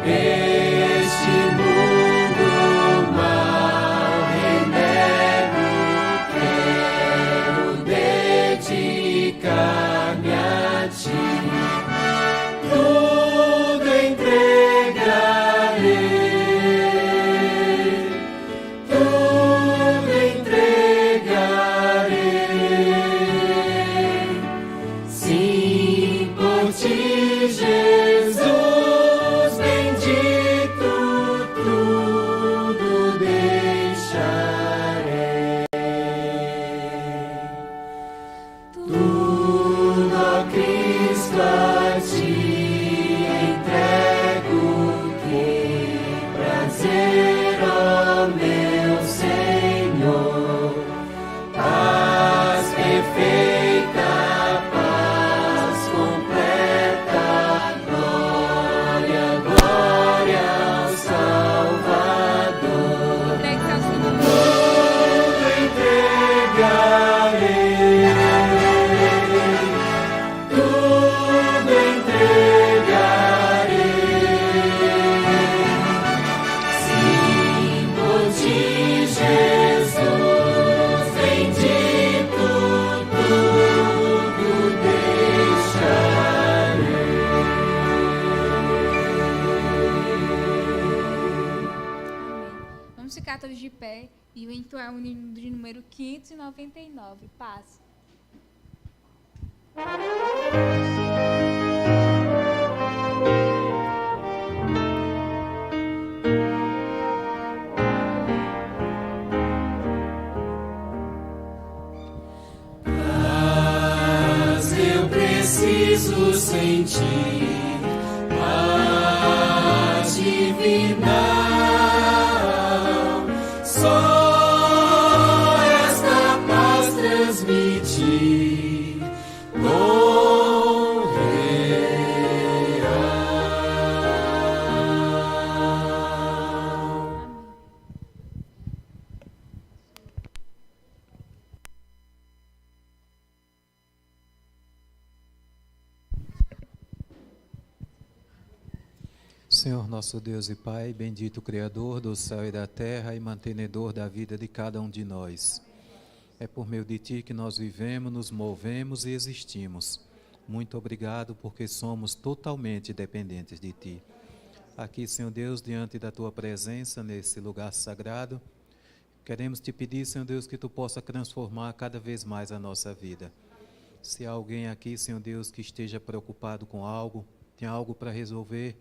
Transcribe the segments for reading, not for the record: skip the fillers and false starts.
Este mundo mal renego, quero dedicar-me a ti. Tudo entregarei, tudo entregarei. Sim, por ti, Jesus bendito, tudo deixarei. Tudo, ó Cristo, a ti entrego, que prazer, ó meu Senhor, paz perfeita, paz completa, glória, glória ao Salvador. Tudo entregarei, tudo entregarei. Sim, por ti, Jesus bendito, tudo deixarei. Vamos ficar todos de pé e entoar o hino de número 599. Paz. Mas eu preciso sentir paz divinal. Só esta paz transmitir dom real. Senhor nosso Deus e Pai, bendito Criador do céu e da terra e mantenedor da vida de cada um de nós. É por meio de Ti que nós vivemos, nos movemos e existimos. Muito obrigado porque somos totalmente dependentes de Ti. Aqui, Senhor Deus, diante da Tua presença, nesse lugar sagrado, queremos Te pedir, Senhor Deus, que Tu possa transformar cada vez mais a nossa vida. Se há alguém aqui, Senhor Deus, que esteja preocupado com algo, tem algo para resolver,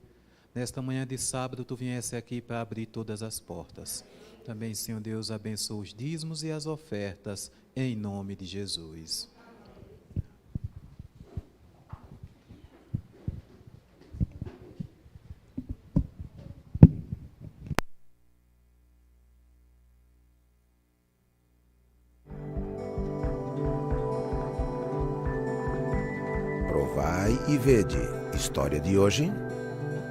nesta manhã de sábado, Tu viesse aqui para abrir todas as portas. Também, Senhor Deus, abençoa os dízimos e as ofertas, em nome de Jesus. Provai e vede. História de hoje: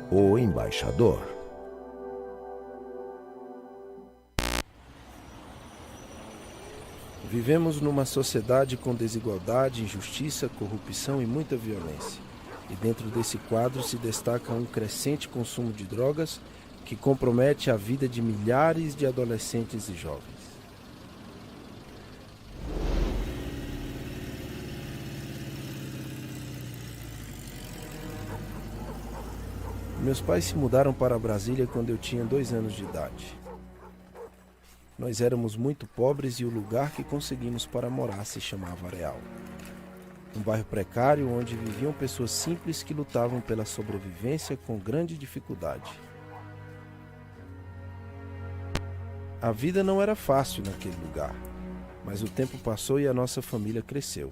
o embaixador. Vivemos numa sociedade com desigualdade, injustiça, corrupção e muita violência. E dentro desse quadro se destaca um crescente consumo de drogas que compromete a vida de milhares de adolescentes e jovens. Meus pais se mudaram para Brasília quando eu tinha 2 anos de idade. Nós éramos muito pobres e o lugar que conseguimos para morar se chamava Areal. Um bairro precário onde viviam pessoas simples que lutavam pela sobrevivência com grande dificuldade. A vida não era fácil naquele lugar, mas o tempo passou e a nossa família cresceu.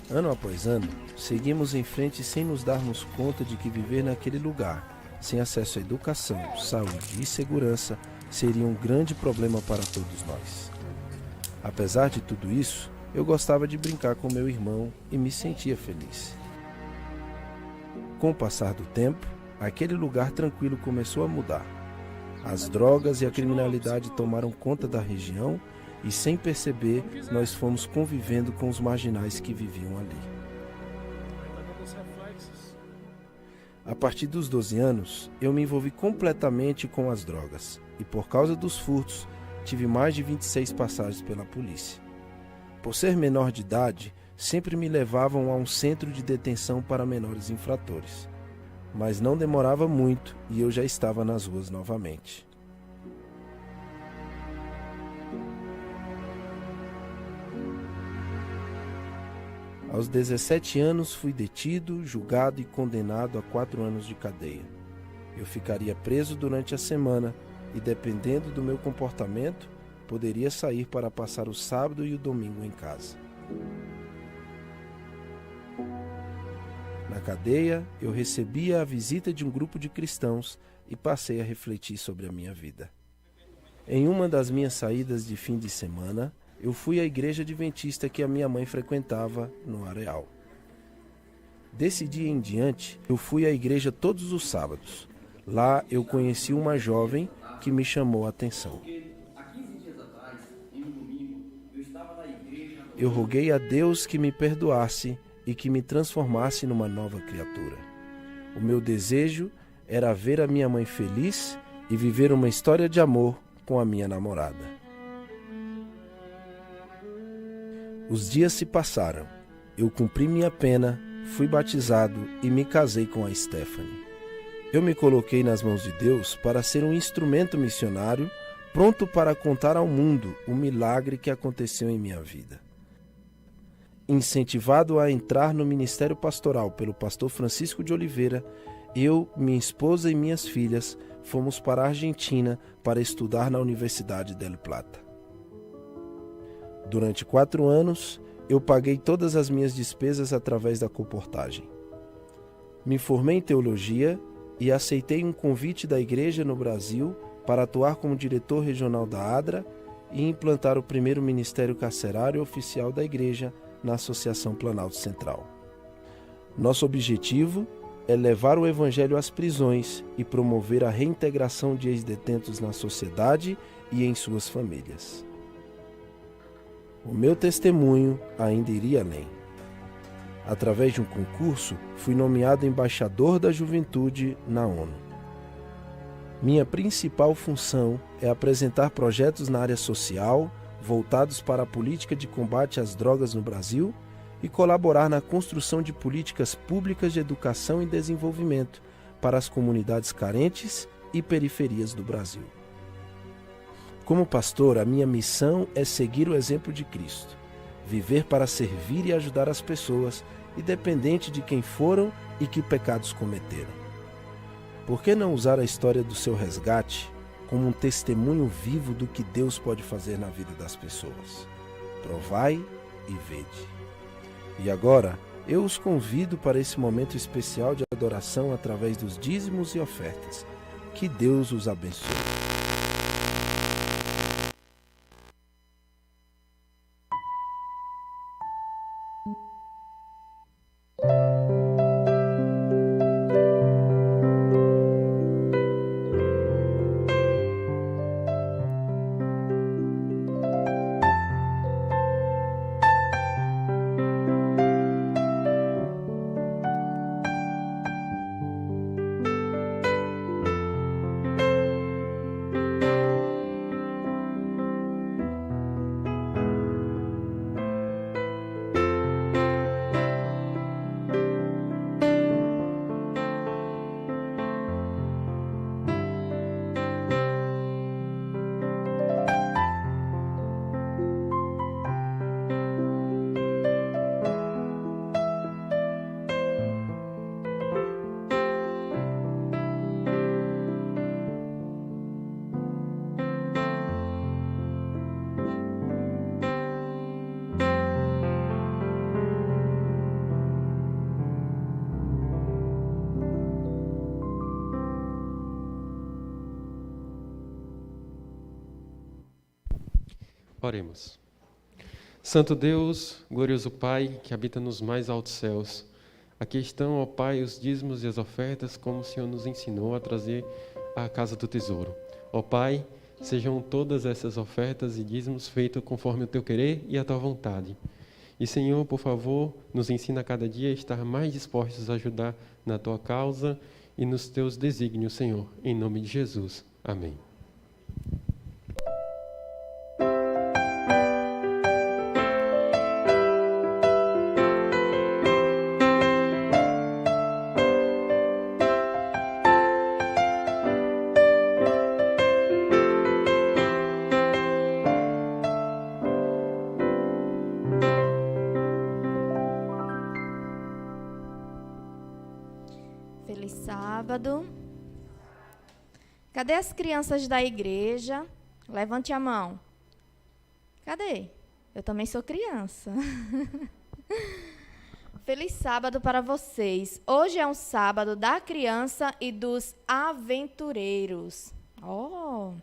Ano após ano, seguimos em frente sem nos darmos conta de que viver naquele lugar, sem acesso à educação, saúde e segurança, seria um grande problema para todos nós. Apesar de tudo isso, eu gostava de brincar com meu irmão e me sentia feliz. Com o passar do tempo, aquele lugar tranquilo começou a mudar. As drogas e a criminalidade tomaram conta da região e, sem perceber, nós fomos convivendo com os marginais que viviam ali. A partir dos 12 anos, eu me envolvi completamente com as drogas e, por causa dos furtos, tive mais de 26 passagens pela polícia. Por ser menor de idade, sempre me levavam a um centro de detenção para menores infratores. Mas não demorava muito e eu já estava nas ruas novamente. Aos 17 anos fui detido, julgado e condenado a 4 anos de cadeia. Eu ficaria preso durante a semana e, dependendo do meu comportamento, poderia sair para passar o sábado e o domingo em casa. Na cadeia, eu recebia a visita de um grupo de cristãos e passei a refletir sobre a minha vida. Em uma das minhas saídas de fim de semana, eu fui à igreja adventista que a minha mãe frequentava no Areal. Desse dia em diante, eu fui à igreja todos os sábados. Lá eu conheci uma jovem que me chamou a atenção. Eu roguei a Deus que me perdoasse e que me transformasse numa nova criatura. O meu desejo era ver a minha mãe feliz e viver uma história de amor com a minha namorada. Os dias se passaram. Eu cumpri minha pena, fui batizado e me casei com a Stephanie. Eu me coloquei nas mãos de Deus para ser um instrumento missionário, pronto para contar ao mundo o milagre que aconteceu em minha vida. Incentivado a entrar no ministério pastoral pelo pastor Francisco de Oliveira, eu, minha esposa e minhas filhas fomos para a Argentina para estudar na Universidade del Plata. Durante 4 anos, eu paguei todas as minhas despesas através da colportagem. Me formei em teologia e aceitei um convite da igreja no Brasil para atuar como diretor regional da ADRA e implantar o primeiro ministério carcerário oficial da igreja na Associação Planalto Central. Nosso objetivo é levar o evangelho às prisões e promover a reintegração de ex-detentos na sociedade e em suas famílias. O meu testemunho ainda iria além. Através de um concurso, fui nomeado embaixador da juventude na ONU. Minha principal função é apresentar projetos na área social, voltados para a política de combate às drogas no Brasil e colaborar na construção de políticas públicas de educação e desenvolvimento para as comunidades carentes e periferias do Brasil. Como pastor, a minha missão é seguir o exemplo de Cristo, viver para servir e ajudar as pessoas, independente de quem foram e que pecados cometeram. Por que não usar a história do seu resgate como um testemunho vivo do que Deus pode fazer na vida das pessoas? Provai e vede. E agora, eu os convido para esse momento especial de adoração através dos dízimos e ofertas. Que Deus os abençoe. Oremos. Santo Deus, glorioso Pai, que habita nos mais altos céus, aqui estão, ó Pai, os dízimos e as ofertas, como o Senhor nos ensinou a trazer à casa do tesouro. Ó Pai, sejam todas essas ofertas e dízimos feitos conforme o Teu querer e a Tua vontade. E, Senhor, por favor, nos ensina a cada dia a estar mais dispostos a ajudar na Tua causa e nos teus desígnios, Senhor. Em nome de Jesus. Amém. Feliz sábado. Cadê as crianças da igreja? Levante a mão. Cadê? Eu também sou criança. Feliz sábado para vocês. Hoje é um sábado da criança e dos aventureiros. Oh!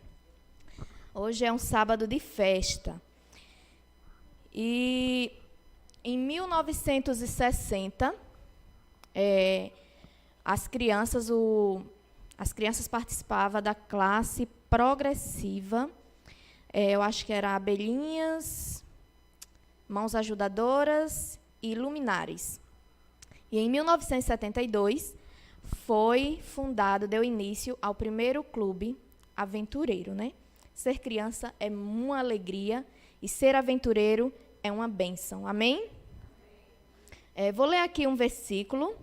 Hoje é um sábado de festa. E em 1960, as crianças participavam da classe progressiva. Eu acho que era abelhinhas, mãos ajudadoras e luminares. E em 1972 foi fundado, deu início ao primeiro clube aventureiro, né? Ser criança é uma alegria e ser aventureiro é uma bênção. Amém? Vou ler aqui um versículo.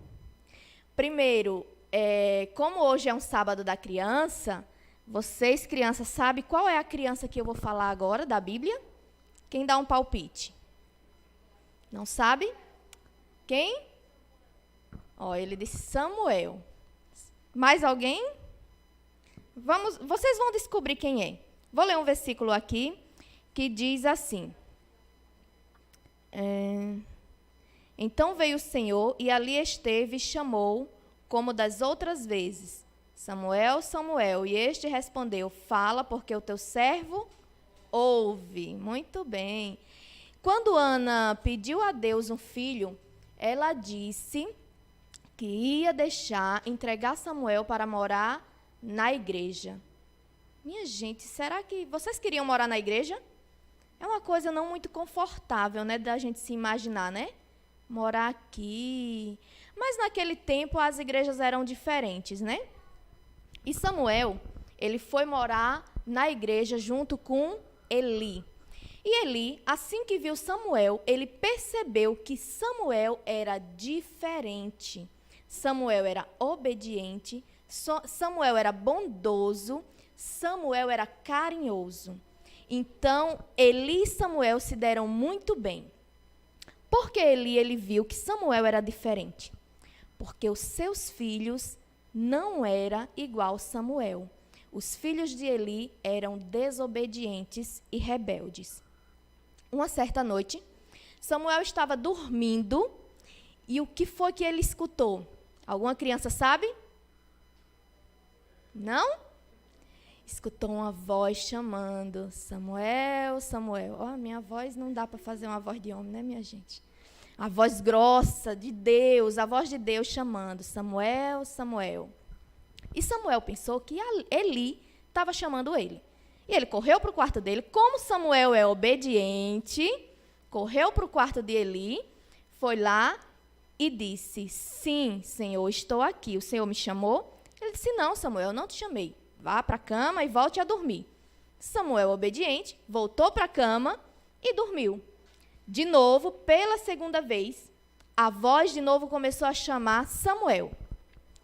Primeiro, como hoje é um sábado da criança, vocês, crianças, sabem qual é a criança que eu vou falar agora da Bíblia? Quem dá um palpite? Não sabe? Quem? Ele disse Samuel. Mais alguém? Vocês vão descobrir quem é. Vou ler um versículo aqui que diz assim. Então veio o Senhor e ali esteve e chamou, como das outras vezes, Samuel, Samuel. E este respondeu, fala, porque o teu servo ouve. Muito bem. Quando Ana pediu a Deus um filho, ela disse que ia entregar Samuel para morar na igreja. Minha gente, será que vocês queriam morar na igreja? É uma coisa não muito confortável, né, da gente se imaginar, né? Morar aqui. Mas naquele tempo as igrejas eram diferentes, né? E Samuel, ele foi morar na igreja junto com Eli. E Eli, assim que viu Samuel, ele percebeu que Samuel era diferente. Samuel era obediente, Samuel era bondoso, Samuel era carinhoso. Então, Eli e Samuel se deram muito bem. Por que ele viu que Samuel era diferente? Porque os seus filhos não eram igual a Samuel. Os filhos de Eli eram desobedientes e rebeldes. Uma certa noite, Samuel estava dormindo e o que foi que ele escutou? Alguma criança sabe? Não? Escutou uma voz chamando, Samuel, Samuel. Minha voz não dá para fazer uma voz de homem, né, minha gente? A voz grossa de Deus, a voz de Deus chamando, Samuel, Samuel. E Samuel pensou que Eli estava chamando ele. E ele correu para o quarto dele, como Samuel é obediente, correu para o quarto de Eli, foi lá e disse, sim, Senhor, estou aqui, o Senhor me chamou? Ele disse, não, Samuel, eu não te chamei. Vá para a cama e volte a dormir. Samuel, obediente, voltou para a cama e dormiu. De novo, pela segunda vez, a voz de novo começou a chamar Samuel.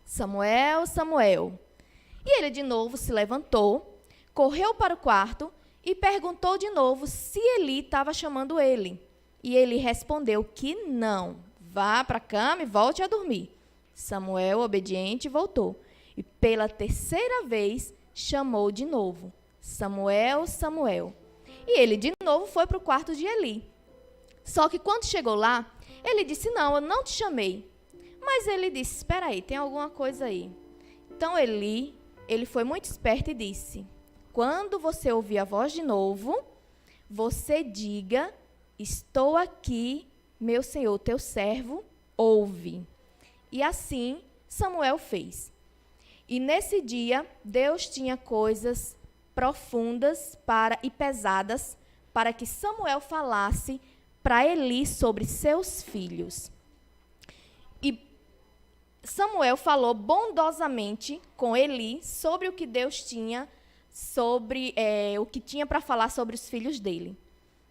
Samuel, Samuel. E ele de novo se levantou, correu para o quarto e perguntou de novo se Eli estava chamando ele. E ele respondeu que não. Vá para a cama e volte a dormir. Samuel, obediente, voltou. E pela terceira vez chamou de novo, Samuel, Samuel. E ele de novo foi para o quarto de Eli. Só que quando chegou lá, ele disse, não, eu não te chamei. Mas ele disse, espera aí, tem alguma coisa aí. Então Eli, ele foi muito esperto e disse, quando você ouvir a voz de novo, você diga, estou aqui, meu senhor, teu servo, ouve. E assim Samuel fez. E nesse dia, Deus tinha coisas profundas e pesadas para que Samuel falasse para Eli sobre seus filhos. Samuel falou bondosamente com Eli sobre o que Deus tinha, o que tinha para falar sobre os filhos dele.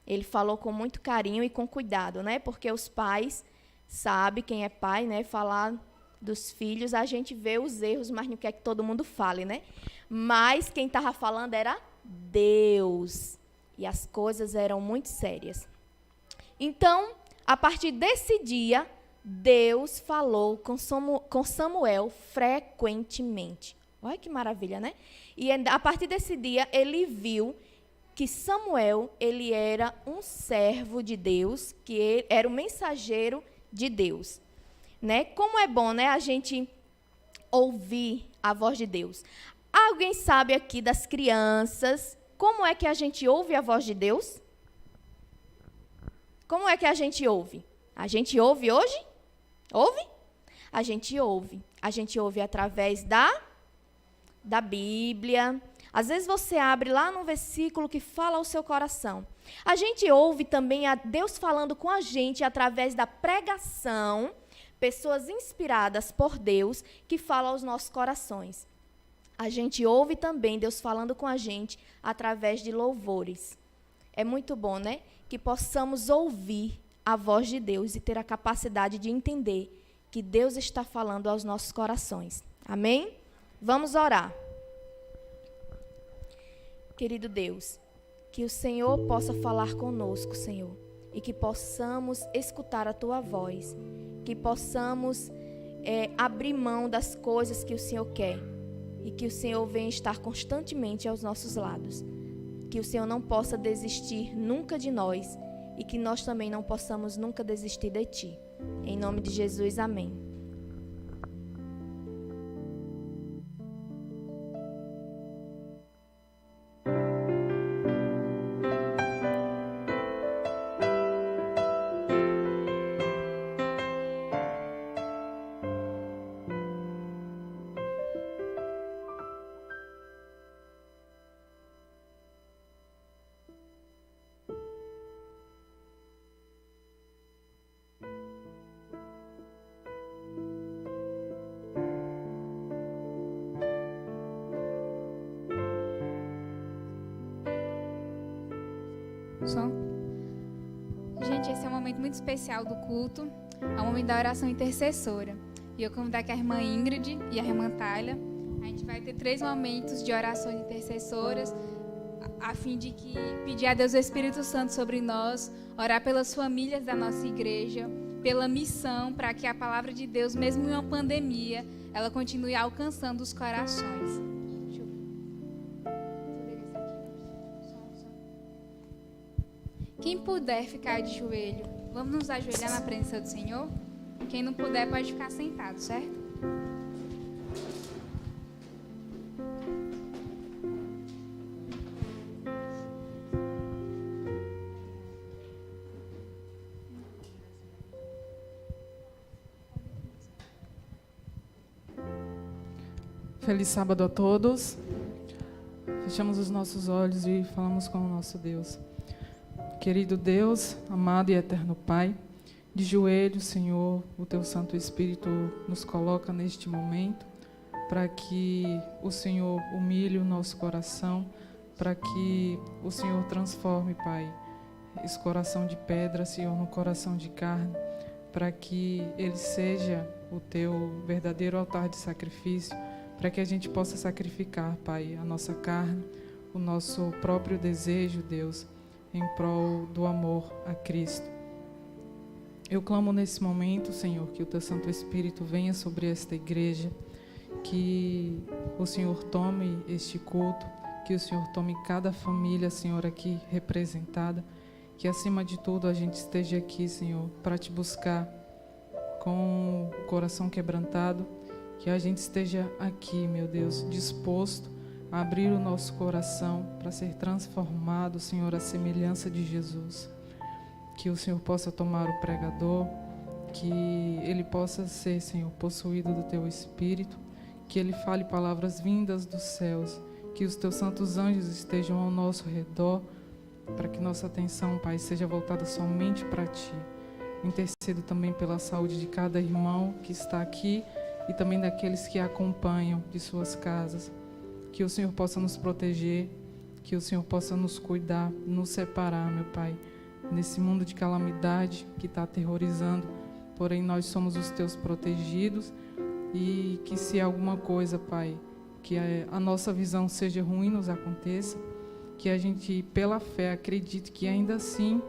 Ele falou com muito carinho e com cuidado, né? Porque os pais sabem, quem é pai, né? Falar dos filhos, a gente vê os erros, mas não quer que todo mundo fale, né? Mas quem estava falando era Deus. E as coisas eram muito sérias. Então, a partir desse dia, Deus falou com Samuel frequentemente. Olha que maravilha, né? E a partir desse dia, ele viu que Samuel, ele era um servo de Deus, que ele era o mensageiro de Deus. Né? Como é bom, né, a gente ouvir a voz de Deus. Alguém sabe aqui das crianças como é que a gente ouve a voz de Deus? Como é que a gente ouve? A gente ouve hoje? Ouve? A gente ouve. A gente ouve através da Bíblia. Às vezes você abre lá no versículo que fala ao seu coração. A gente ouve também a Deus falando com a gente através da pregação, pessoas inspiradas por Deus que falam aos nossos corações. A gente ouve também Deus falando com a gente através de louvores. É muito bom, né? Que possamos ouvir a voz de Deus e ter a capacidade de entender que Deus está falando aos nossos corações. Amém? Vamos orar. Querido Deus, que o Senhor possa falar conosco, Senhor, e que possamos escutar a Tua voz, que possamos abrir mão das coisas que o Senhor quer e que o Senhor venha estar constantemente aos nossos lados. Que o Senhor não possa desistir nunca de nós e que nós também não possamos nunca desistir de Ti. Em nome de Jesus, amém. Som. Gente, esse é um momento muito especial do culto. É o momento da oração intercessora. E eu convido aqui a irmã Ingrid e a irmã Thalia. A gente vai ter 3 momentos de orações intercessoras, a fim de que pedir a Deus o Espírito Santo sobre nós, orar pelas famílias da nossa igreja, pela missão, para que a palavra de Deus, mesmo em uma pandemia, ela continue alcançando os corações. Quem puder ficar de joelho, vamos nos ajoelhar na presença do Senhor. Quem não puder pode ficar sentado, certo? Feliz sábado a todos. Fechamos os nossos olhos e falamos com o nosso Deus. Querido Deus, amado e eterno Pai, de joelhos, Senhor, o Teu Santo Espírito nos coloca neste momento para que o Senhor humilhe o nosso coração, para que o Senhor transforme, Pai, esse coração de pedra, Senhor, no coração de carne, para que ele seja o Teu verdadeiro altar de sacrifício, para que a gente possa sacrificar, Pai, a nossa carne, o nosso próprio desejo, Deus, em prol do amor a Cristo. Eu clamo nesse momento, Senhor, que o Teu Santo Espírito venha sobre esta igreja, que o Senhor tome este culto, que o Senhor tome cada família, Senhor, aqui representada, que acima de tudo a gente esteja aqui, Senhor, para Te buscar com o coração quebrantado, que a gente esteja aqui, meu Deus, disposto a abrir o nosso coração para ser transformado, Senhor, à semelhança de Jesus. Que o Senhor possa tomar o pregador, que ele possa ser, Senhor, possuído do Teu Espírito, que ele fale palavras vindas dos céus, que os Teus santos anjos estejam ao nosso redor, para que nossa atenção, Pai, seja voltada somente para Ti. Intercedo também pela saúde de cada irmão que está aqui e também daqueles que a acompanham de suas casas. Que o Senhor possa nos proteger, que o Senhor possa nos cuidar, nos separar, meu Pai, nesse mundo de calamidade que está aterrorizando. Porém, nós somos os teus protegidos, e que se alguma coisa, Pai, que a nossa visão seja ruim nos aconteça, que a gente, pela fé, acredite que ainda assim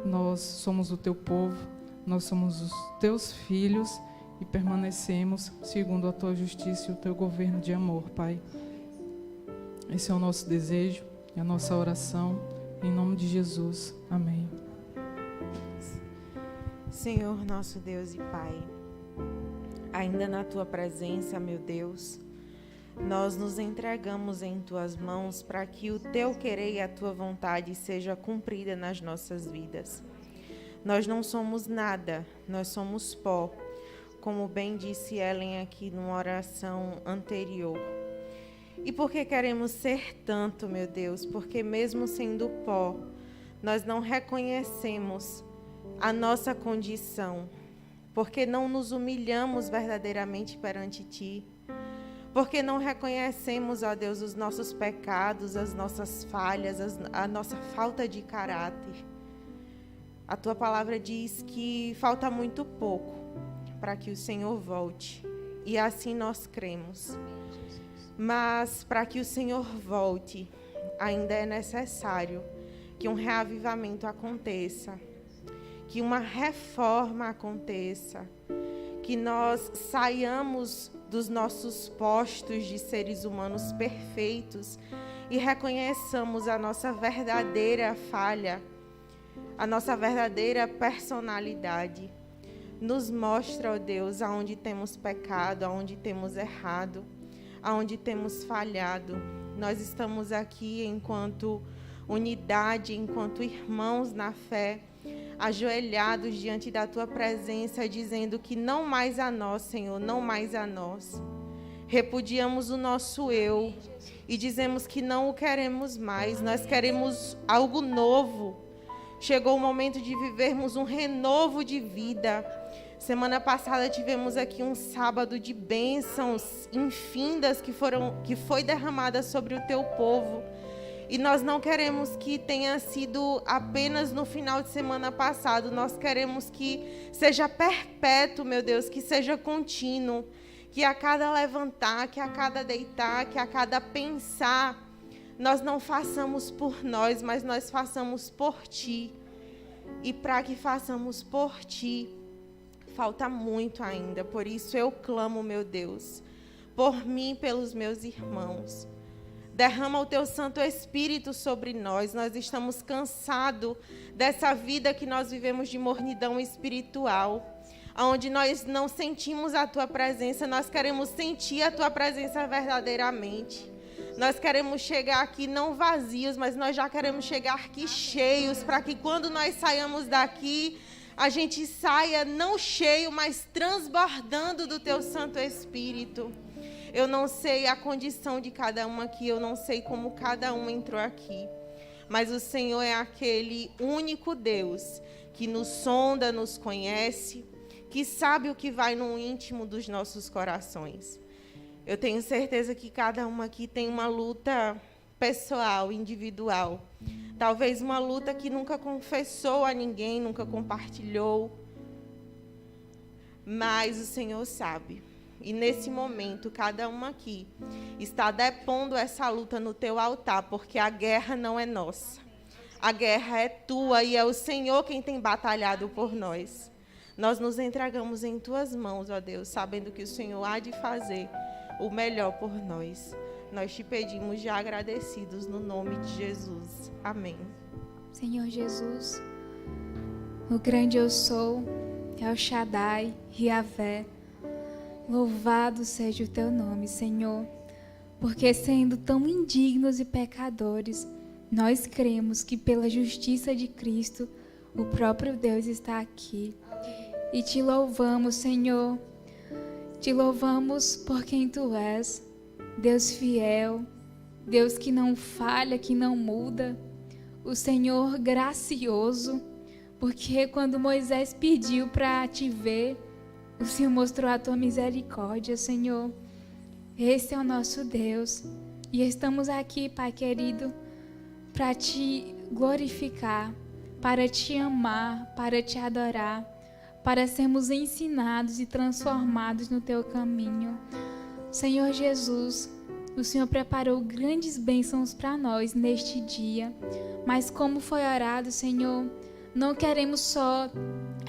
nós somos o teu povo, nós somos os teus filhos e permanecemos segundo a tua justiça e o teu governo de amor, Pai. Esse é o nosso desejo, é a nossa oração, em nome de Jesus. Amém. Senhor, nosso Deus e Pai, ainda na tua presença, meu Deus, nós nos entregamos em tuas mãos para que o teu querer e a tua vontade seja cumprida nas nossas vidas. Nós não somos nada, nós somos pó, como bem disse Ellen aqui numa oração anterior. E por que queremos ser tanto, meu Deus? Porque mesmo sendo pó, nós não reconhecemos a nossa condição, porque não nos humilhamos verdadeiramente perante Ti, porque não reconhecemos, ó Deus, os nossos pecados, as nossas falhas, a nossa falta de caráter. A Tua palavra diz que falta muito pouco para que o Senhor volte, e assim nós cremos. Mas para que o Senhor volte, ainda é necessário que um reavivamento aconteça, que uma reforma aconteça, que nós saiamos dos nossos postos de seres humanos perfeitos e reconheçamos a nossa verdadeira falha, a nossa verdadeira personalidade. Nos mostra, ó Deus, aonde temos pecado, aonde temos errado, aonde temos falhado. Nós estamos aqui enquanto unidade, enquanto irmãos na fé, ajoelhados diante da Tua presença, dizendo que não mais a nós, Senhor, não mais a nós. Repudiamos o nosso eu e dizemos que não o queremos mais, nós queremos algo novo. Chegou o momento de vivermos um renovo de vida. Semana passada tivemos aqui um sábado de bênçãos infindas que foi derramada sobre o Teu povo. E nós não queremos que tenha sido apenas no final de semana passado. Nós queremos que seja perpétuo, meu Deus, que seja contínuo. Que a cada levantar, que a cada deitar, que a cada pensar, nós não façamos por nós, mas nós façamos por Ti. E para que façamos por Ti, falta muito ainda. Por isso eu clamo, meu Deus, por mim e pelos meus irmãos. Derrama o Teu Santo Espírito sobre nós. Nós estamos cansados dessa vida que nós vivemos de mornidão espiritual, onde nós não sentimos a Tua presença. Nós queremos sentir a Tua presença verdadeiramente. Nós queremos chegar aqui não vazios, mas nós já queremos chegar aqui cheios, para que quando nós saiamos daqui, a gente saia não cheio, mas transbordando do Teu Santo Espírito. Eu não sei a condição de cada um aqui, eu não sei como cada um entrou aqui, mas o Senhor é aquele único Deus que nos sonda, nos conhece, que sabe o que vai no íntimo dos nossos corações. Eu tenho certeza que cada um aqui tem uma luta pessoal, individual, talvez uma luta que nunca confessou a ninguém, nunca compartilhou, mas o Senhor sabe. E nesse momento, cada um aqui está depondo essa luta no Teu altar, porque a guerra não é nossa. A guerra é Tua e é o Senhor quem tem batalhado por nós. Nós nos entregamos em Tuas mãos, ó Deus, sabendo que o Senhor há de fazer o melhor por nós. Nós Te pedimos já agradecidos no nome de Jesus. Amém. Senhor Jesus, o grande eu sou, El Shaddai, Yahvé. Louvado seja o Teu nome, Senhor, porque sendo tão indignos e pecadores, nós cremos que pela justiça de Cristo, o próprio Deus está aqui. E Te louvamos, Senhor, Te louvamos por quem Tu és, Deus fiel, Deus que não falha, que não muda, o Senhor gracioso, porque quando Moisés pediu para Te ver, o Senhor mostrou a tua misericórdia, Senhor. Esse é o nosso Deus. E estamos aqui, Pai querido, para te glorificar, para te amar, para te adorar, para sermos ensinados e transformados no teu caminho. Senhor Jesus, o Senhor preparou grandes bênçãos para nós neste dia, mas como foi orado, Senhor, não queremos só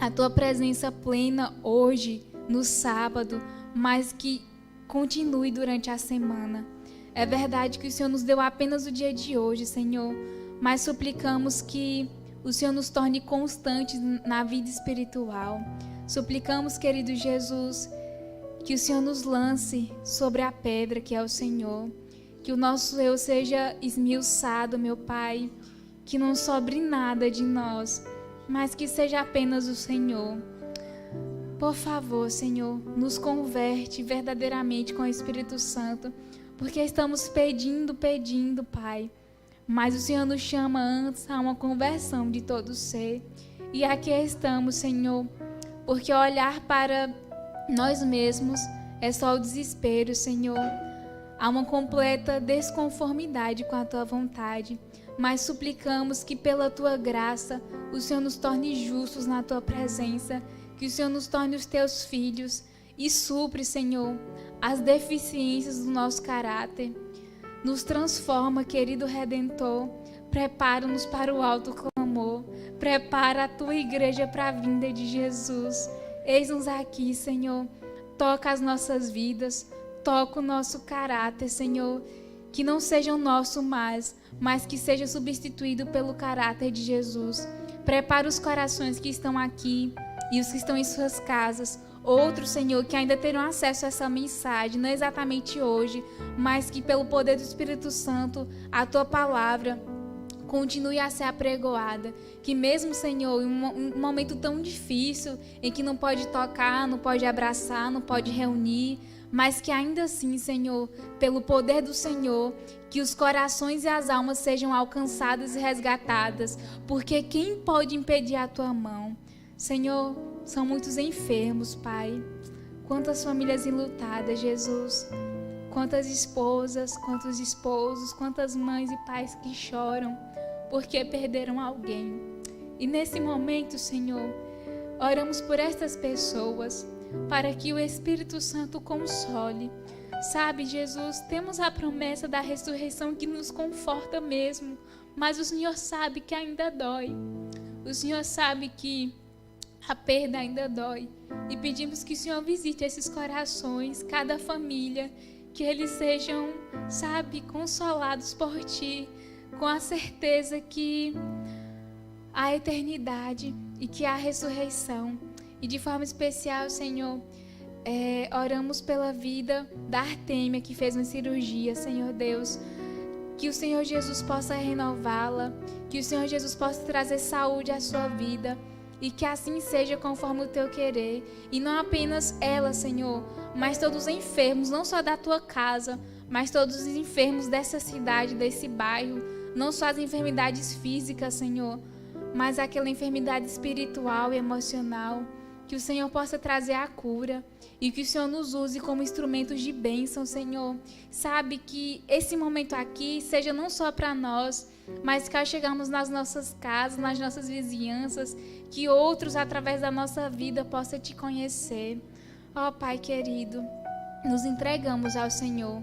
a tua presença plena hoje, no sábado, mas que continue durante a semana. É verdade que o Senhor nos deu apenas o dia de hoje, Senhor, mas suplicamos que o Senhor nos torne constantes na vida espiritual. Suplicamos, querido Jesus, que o Senhor nos lance sobre a pedra que é o Senhor, que o nosso eu seja esmiuçado, meu Pai, que não sobre nada de nós, mas que seja apenas o Senhor. Por favor, Senhor, nos converte verdadeiramente com o Espírito Santo, porque estamos pedindo, Pai, mas o Senhor nos chama antes a uma conversão de todo ser. E aqui estamos, Senhor, porque olhar para nós mesmos é só o desespero, Senhor. Há uma completa desconformidade com a Tua vontade, mas suplicamos que pela Tua graça o Senhor nos torne justos na Tua presença, que o Senhor nos torne os Teus filhos e supre, Senhor, as deficiências do nosso caráter. Nos transforma, querido Redentor, prepara-nos para o alto clamor, prepara a Tua igreja para a vinda de Jesus. Eis-nos aqui, Senhor, toca as nossas vidas, toca o nosso caráter, Senhor, que não seja o nosso mais, mas que seja substituído pelo caráter de Jesus. Prepara os corações que estão aqui e os que estão em suas casas, outros, Senhor, que ainda terão acesso a essa mensagem, não exatamente hoje, mas que pelo poder do Espírito Santo, a Tua palavra continue a ser apregoada, que mesmo, Senhor, em um momento tão difícil, em que não pode tocar, não pode abraçar, não pode reunir, mas que ainda assim, Senhor, pelo poder do Senhor, que os corações e as almas sejam alcançadas e resgatadas, porque quem pode impedir a Tua mão? Senhor, são muitos enfermos, Pai. Quantas famílias enlutadas, Jesus. Quantas esposas, quantos esposos, quantas mães e pais que choram porque perderam alguém. E nesse momento, Senhor, oramos por estas pessoas, para que o Espírito Santo console. Sabe, Jesus, temos a promessa da ressurreição que nos conforta mesmo, mas o Senhor sabe que ainda dói. O Senhor sabe que a perda ainda dói. E pedimos que o Senhor visite esses corações, cada família, que eles sejam, sabe, consolados por Ti, com a certeza que há eternidade e que há ressurreição. E de forma especial, Senhor, oramos pela vida da Artêmia, que fez uma cirurgia, Senhor Deus, que o Senhor Jesus possa renová-la, que o Senhor Jesus possa trazer saúde à sua vida, e que assim seja conforme o Teu querer. E não apenas ela, Senhor, mas todos os enfermos, não só da Tua casa, mas todos os enfermos dessa cidade, desse bairro, não só as enfermidades físicas, Senhor, mas aquela enfermidade espiritual e emocional, que o Senhor possa trazer a cura e que o Senhor nos use como instrumentos de bênção, Senhor. Sabe, que esse momento aqui seja não só para nós, mas que ao chegarmos nas nossas casas, nas nossas vizinhanças, que outros, através da nossa vida, possam Te conhecer. Ó Pai querido, nos entregamos ao Senhor,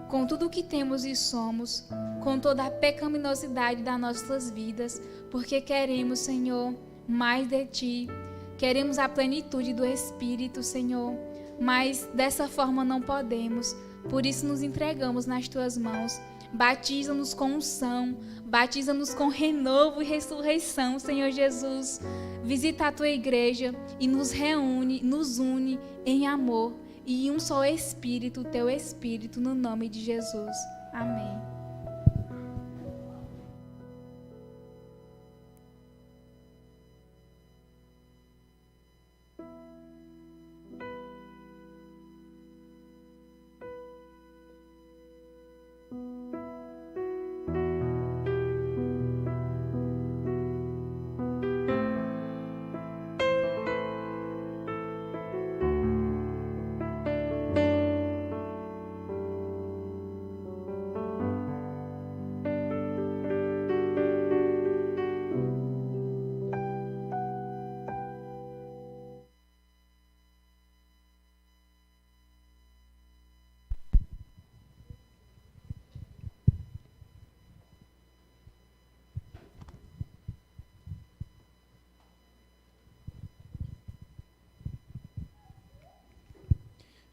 com tudo o que temos e somos, com toda a pecaminosidade das nossas vidas, porque queremos, Senhor, mais de Ti. Queremos a plenitude do Espírito, Senhor, mas dessa forma não podemos. Por isso nos entregamos nas Tuas mãos. Batiza-nos com unção, batiza-nos com renovo e ressurreição, Senhor Jesus. Visita a Tua igreja e nos reúne, nos une em amor e em um só Espírito, o Teu Espírito, no nome de Jesus. Amém.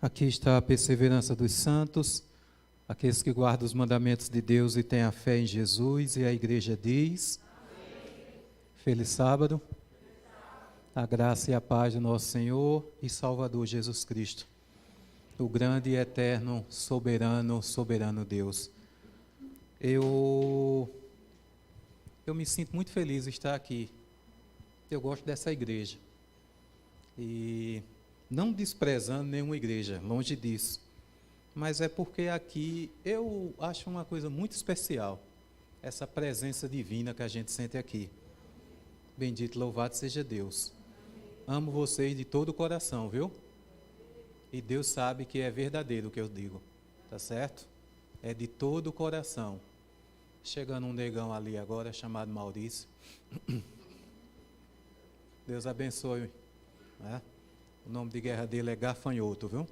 Aqui está a perseverança dos santos, aqueles que guardam os mandamentos de Deus e têm a fé em Jesus, e a igreja diz: amém. Feliz sábado. A graça e a paz do nosso Senhor e Salvador Jesus Cristo, o grande e eterno, soberano Deus. Eu me sinto muito feliz de estar aqui. Eu gosto dessa igreja. E não desprezando nenhuma igreja, longe disso. Mas é porque aqui eu acho uma coisa muito especial, essa presença divina que a gente sente aqui. Bendito, louvado seja Deus. Amo vocês de todo o coração, viu? E Deus sabe que é verdadeiro o que eu digo, tá certo? É de todo o coração. Chegando um negão ali agora, chamado Maurício. Deus abençoe, né? O nome de guerra dele é Gafanhoto, viu?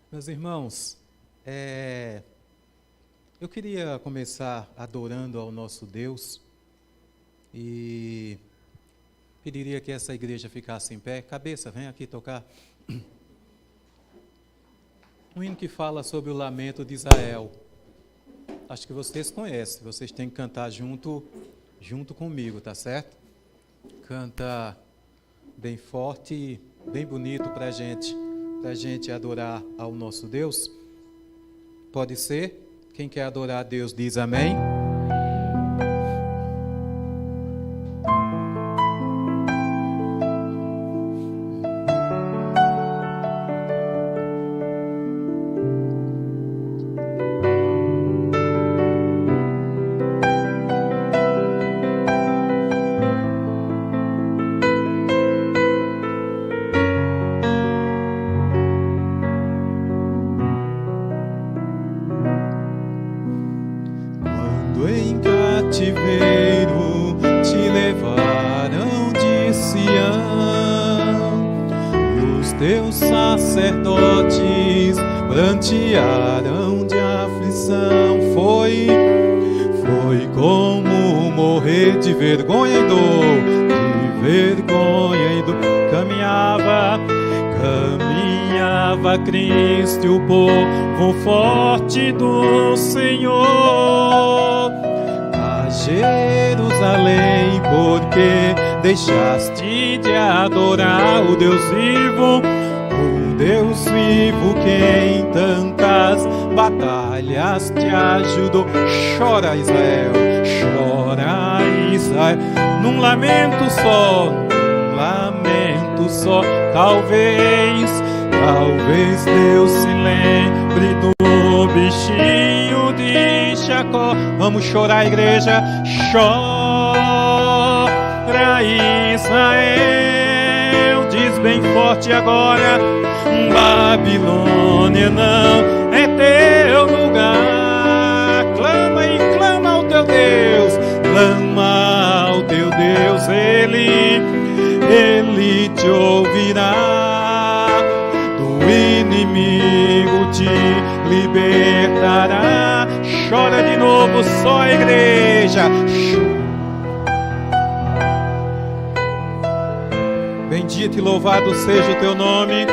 Meus irmãos, eu queria começar adorando ao nosso Deus e pediria que essa igreja ficasse em pé. Cabeça, vem aqui tocar. Um hino que fala sobre o lamento de Israel. Acho que vocês conhecem, vocês têm que cantar junto comigo, tá certo? Canta bem forte e bem bonito pra gente adorar ao nosso Deus. Pode ser? Quem quer adorar a Deus diz amém. Prantearam de aflição, foi como morrer de vergonha e dor, caminhava Cristo e o povo forte do Senhor a Jerusalém, porque deixaste de adorar o Deus vivo que em tantas batalhas te ajudou. Chora Israel, num lamento só, talvez Deus se lembre do bichinho de Jacó. Vamos chorar, igreja, chora Israel, diz bem forte agora: Babilônia não é teu lugar. Clama e clama ao teu Deus, Ele te ouvirá. Do inimigo te libertará. Chora de novo, só a igreja. Bendito e louvado seja o teu nome.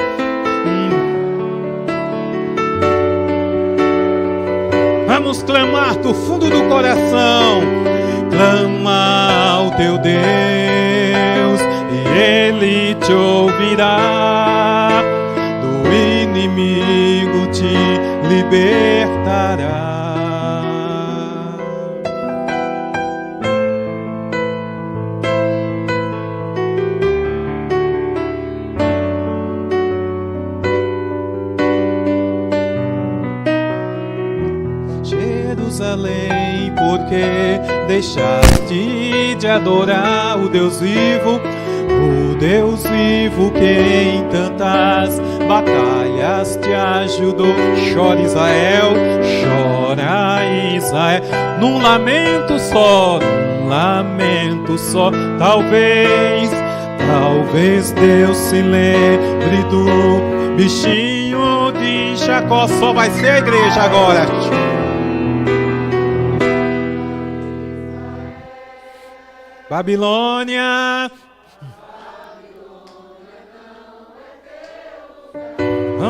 Vamos clamar do fundo do coração. Clama ao teu Deus e Ele te ouvirá. Do inimigo te libertará. Jerusalém, porque deixaste de adorar o Deus vivo que em tantas batalhas te ajudou. Chora Israel, num lamento só, talvez Deus se lembre do bichinho de Jacó. Só vai ser a igreja agora. Babilônia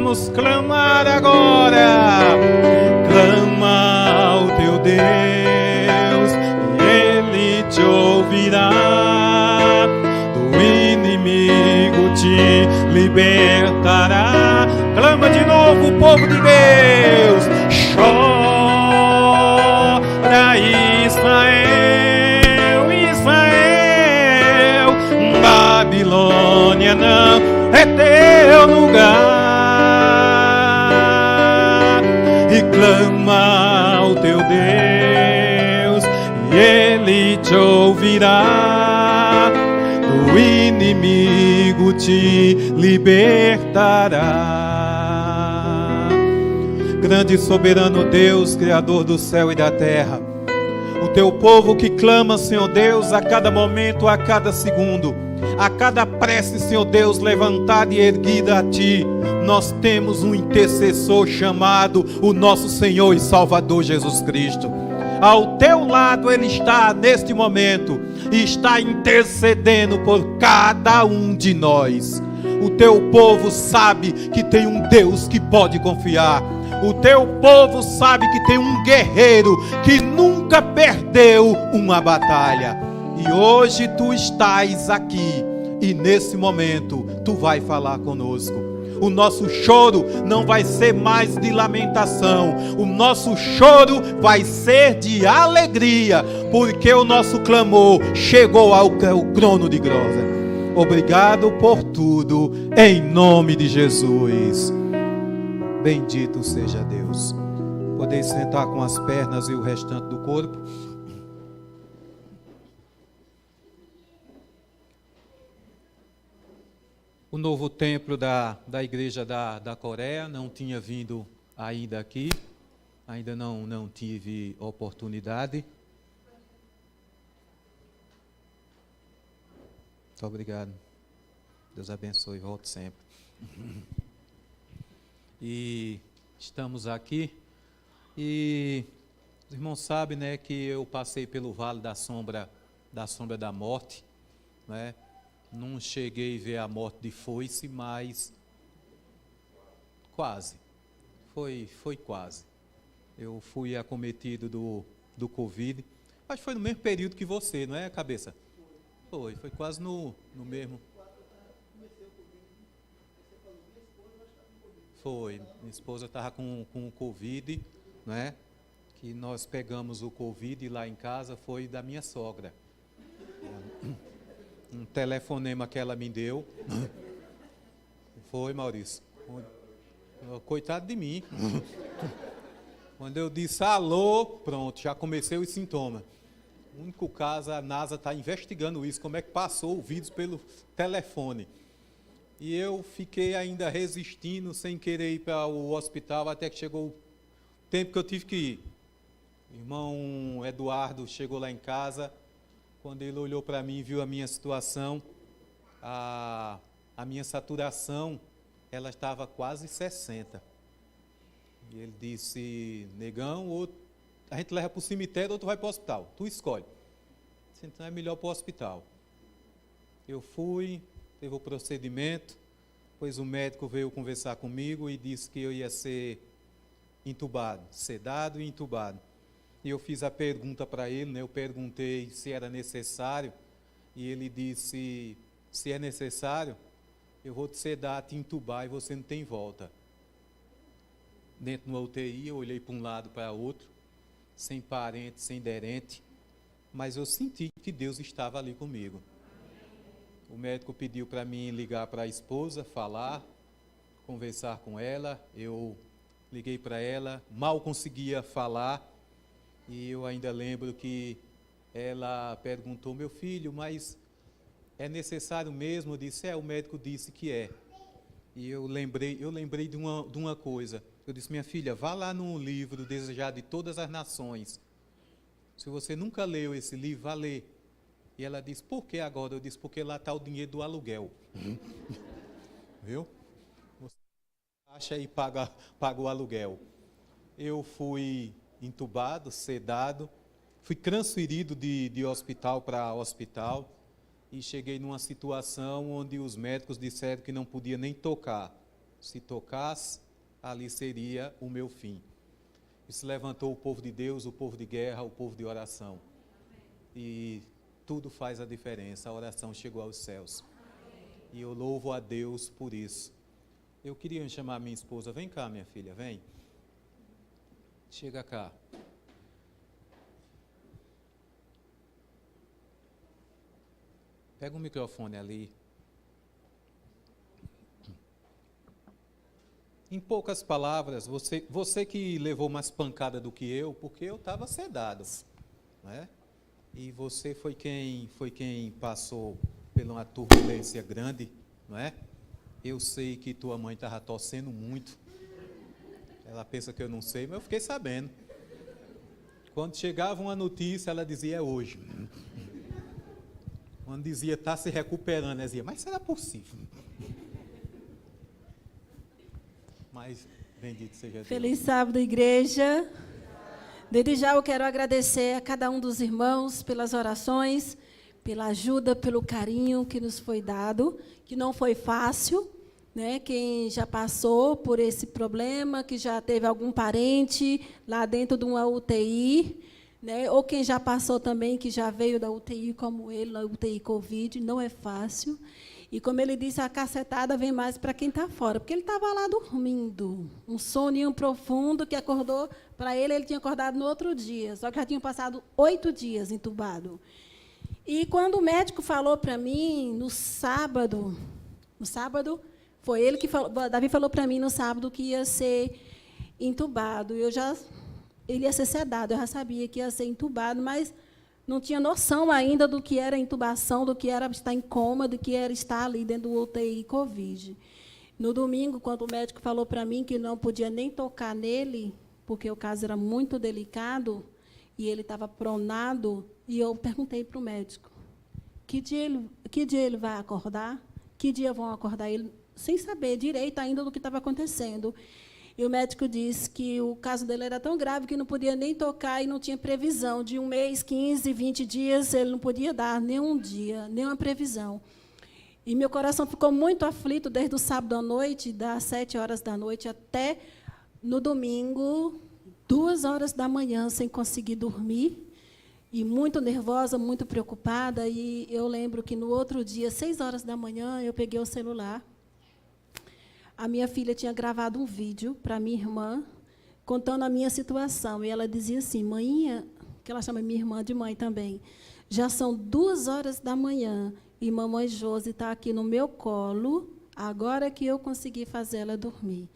Vamos clamar agora. Clama ao teu Deus, e Ele te ouvirá. Do inimigo te libertará. Clama de novo, povo de Deus. Chora, Israel, Israel. Babilônia não é teu lugar. E clama ao teu Deus, e Ele te ouvirá. Do inimigo te libertará. Grande e soberano Deus, Criador do céu e da terra, o teu povo que clama, Senhor Deus, a cada momento, a cada segundo, a cada prece, Senhor Deus, levantada e erguida a Ti, nós temos um intercessor chamado o nosso Senhor e Salvador Jesus Cristo. Ao teu lado Ele está neste momento e está intercedendo por cada um de nós. O teu povo sabe que tem um Deus que pode confiar. O teu povo sabe que tem um guerreiro que nunca perdeu uma batalha. E hoje tu estás aqui e nesse momento tu vai falar conosco. O nosso choro não vai ser mais de lamentação. O nosso choro vai ser de alegria, porque o nosso clamor chegou ao trono de glória. Obrigado por tudo, em nome de Jesus. Bendito seja Deus. Podeis sentar com as pernas e o restante do corpo. O novo templo da igreja da Coreia não tinha vindo ainda aqui, ainda não tive oportunidade. Muito obrigado. Deus abençoe e volte sempre. E estamos aqui e os irmãos sabem, né, que eu passei pelo vale da sombra da morte, né? Não cheguei a ver a morte de foice, mas quase. Foi quase. Eu fui acometido do Covid. Acho que foi no mesmo período que você, não é, cabeça? Foi quase no mesmo. Foi. Minha esposa estava com o Covid, não é? Que nós pegamos o Covid lá em casa, foi da minha sogra. Um telefonema que ela me deu. Foi, Maurício. Coitado de mim. Quando eu disse alô, pronto, já comecei os sintomas. O único caso, a NASA está investigando isso, como é que passou o vírus pelo telefone. E eu fiquei ainda resistindo, sem querer ir para o hospital, até que chegou o tempo que eu tive que ir. O irmão Eduardo chegou lá em casa. Quando ele olhou para mim e viu a minha situação, a minha saturação, ela estava quase 60. E ele disse, negão, ou a gente leva para o cemitério ou tu vai para o hospital. Tu escolhe. Então é melhor para o hospital. Eu fui, teve o procedimento, depois o médico veio conversar comigo e disse que eu ia ser entubado, sedado e entubado. E eu fiz a pergunta para ele, né? Eu perguntei se era necessário, e ele disse, se é necessário, eu vou te sedar, te entubar e você não tem volta. Dentro de uma UTI, eu olhei para um lado para outro, sem parente, sem derente, mas eu senti que Deus estava ali comigo. O médico pediu para mim ligar para a esposa, falar, conversar com ela, eu liguei para ela, mal conseguia falar, e eu ainda lembro que ela perguntou, meu filho, mas é necessário mesmo? Eu disse, o médico disse que é. E eu lembrei de uma coisa. Eu disse, minha filha, vá lá no livro Desejado de Todas as Nações. Se você nunca leu esse livro, vá ler. E ela disse, por que agora? Eu disse, porque lá está o dinheiro do aluguel. Viu? Você acha e paga o aluguel. Eu fui entubado, sedado, fui transferido de hospital para hospital e cheguei numa situação onde os médicos disseram que não podia nem tocar. Se tocasse, ali seria o meu fim. E se levantou o povo de Deus, o povo de guerra, o povo de oração. E tudo faz a diferença. A oração chegou aos céus. E eu louvo a Deus por isso. Eu queria chamar minha esposa. Vem cá, minha filha, vem. Chega cá. Pega o microfone ali. Em poucas palavras, você que levou mais pancada do que eu, porque eu estava sedado, né? E você foi quem passou por uma turbulência grande, não é? Eu sei que tua mãe estava torcendo muito. Ela pensa que eu não sei, mas eu fiquei sabendo. Quando chegava uma notícia, ela dizia, é hoje. Quando dizia, está se recuperando, ela dizia, mas será possível? Mas, bendito seja Deus. Feliz sábado, igreja. Desde já eu quero agradecer a cada um dos irmãos pelas orações, pela ajuda, pelo carinho que nos foi dado, que não foi fácil, né? Quem já passou por esse problema, que já teve algum parente lá dentro de uma UTI, né? Ou quem já passou também, que já veio da UTI como ele, na UTI Covid, não é fácil. E, como ele disse, a cacetada vem mais para quem está fora, porque ele estava lá dormindo, um soninho profundo que acordou, para ele tinha acordado no outro dia, só que já tinham passado 8 dias entubado. E, quando o médico falou para mim, no sábado, foi ele que falou, Davi falou para mim no sábado que ia ser entubado, ele ia ser sedado, eu já sabia que ia ser entubado, mas não tinha noção ainda do que era intubação, do que era estar em coma, do que era estar ali dentro do UTI Covid. No domingo, quando o médico falou para mim que não podia nem tocar nele, porque o caso era muito delicado, e ele estava pronado, e eu perguntei para o médico, que dia ele vai acordar? Que dia vão acordar ele? Sem saber direito ainda do que estava acontecendo. E o médico disse que o caso dele era tão grave que não podia nem tocar e não tinha previsão. De 1 mês, 15, 20 dias, ele não podia dar nenhum dia, nenhuma previsão. E meu coração ficou muito aflito desde o sábado à noite, das 7 horas da noite até no domingo, 2 horas da manhã, sem conseguir dormir. E muito nervosa, muito preocupada. E eu lembro que, no outro dia, 6 horas da manhã, eu peguei o celular. A minha filha tinha gravado um vídeo para minha irmã, contando a minha situação. E ela dizia assim, mãinha, que ela chama minha irmã de mãe também, já são 2 horas da manhã e mamãe Josi está aqui no meu colo, agora que eu consegui fazer ela dormir.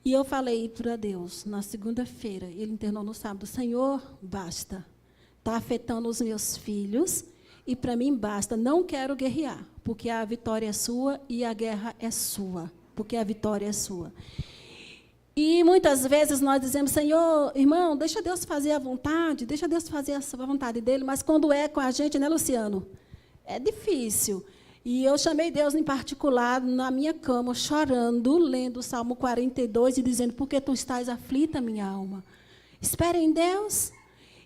E eu falei para Deus, na segunda-feira, ele internou no sábado, Senhor, basta. Está afetando os meus filhos e, para mim, basta. Não quero guerrear, porque a vitória é sua e a guerra é sua. Porque a vitória é sua. E, muitas vezes, nós dizemos, Senhor, irmão, deixa Deus fazer a vontade, deixa Deus fazer a vontade dele, mas quando é com a gente, né, Luciano? É difícil. E eu chamei Deus em particular, na minha cama, chorando, lendo o Salmo 42 e dizendo, por que tu estás aflita, minha alma? Espera em Deus.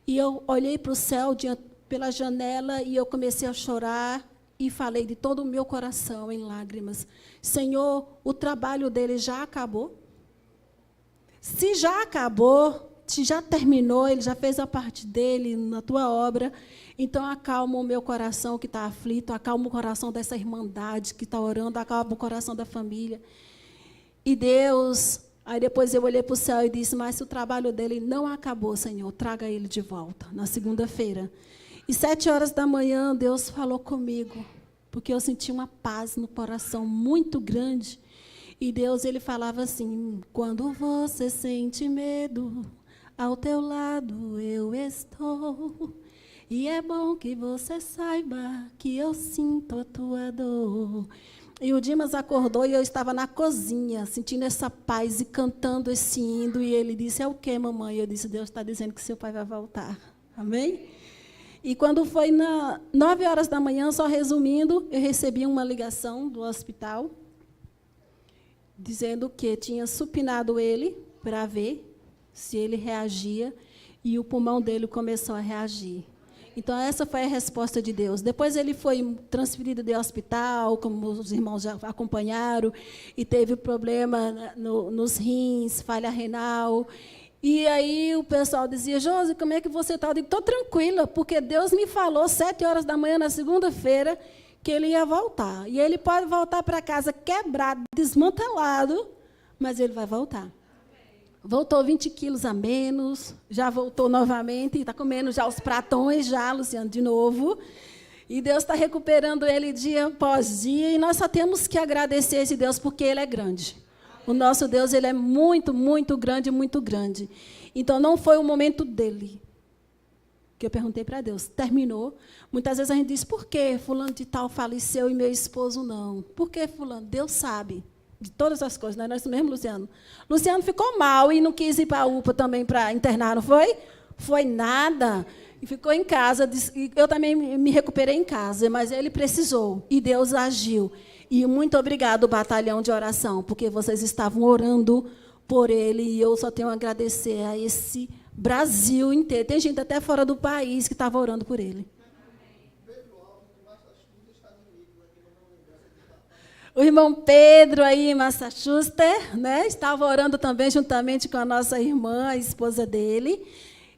E eu olhei para o céu pela janela e eu comecei a chorar, e falei de todo o meu coração em lágrimas. Senhor, o trabalho dele já acabou? Se já acabou, se já terminou, ele já fez a parte dele na tua obra, então acalma o meu coração que está aflito, acalma o coração dessa irmandade que está orando, acalma o coração da família. E Deus, aí depois eu olhei para o céu e disse, mas se o trabalho dele não acabou, Senhor, traga ele de volta, na segunda-feira. E 7 horas da manhã, Deus falou comigo, porque eu senti uma paz no coração muito grande. E Deus, ele falava assim, quando você sente medo, ao teu lado eu estou. E é bom que você saiba que eu sinto a tua dor. E o Dimas acordou e eu estava na cozinha, sentindo essa paz e cantando esse hino. E ele disse, é o quê, mamãe? Eu disse, Deus está dizendo que seu pai vai voltar. Amém? E quando foi 9 horas da manhã, só resumindo, eu recebi uma ligação do hospital, dizendo que tinha supinado ele para ver se ele reagia, e o pulmão dele começou a reagir. Então, essa foi a resposta de Deus. Depois ele foi transferido de hospital, como os irmãos já acompanharam, e teve problema nos rins, falha renal. E aí o pessoal dizia, Josi, como é que você está? Eu digo, estou tranquila, porque Deus me falou 7 horas da manhã na segunda-feira que ele ia voltar. E ele pode voltar para casa quebrado, desmantelado, mas ele vai voltar. Voltou 20 quilos a menos, já voltou novamente, está comendo já os pratões, já, Luciano, de novo. E Deus está recuperando ele dia após dia, e nós só temos que agradecer esse Deus, porque ele é grande. O nosso Deus, ele é muito, muito grande, muito grande. Então, não foi o momento dele, que eu perguntei para Deus. Terminou. Muitas vezes a gente diz, por que fulano de tal faleceu e meu esposo não? Por que fulano? Deus sabe de todas as coisas, não é nós mesmo, Luciano? Luciano ficou mal e não quis ir para a UPA também para internar, não foi? Foi nada. E ficou em casa. E eu também me recuperei em casa, mas ele precisou. E Deus agiu. E muito obrigado, batalhão de oração, porque vocês estavam orando por ele. E eu só tenho a agradecer a esse Brasil inteiro. Tem gente até fora do país que estava orando por ele. O irmão Pedro, aí em Massachusetts, né, estava orando também juntamente com a nossa irmã, a esposa dele.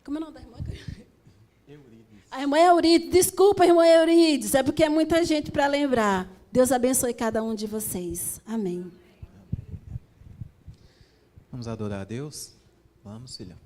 Como é o nome da irmã? Eurides. A irmã Eurides. Desculpa, irmã Eurides, é porque é muita gente para lembrar. Deus abençoe cada um de vocês. Amém. Vamos adorar a Deus? Vamos, filha.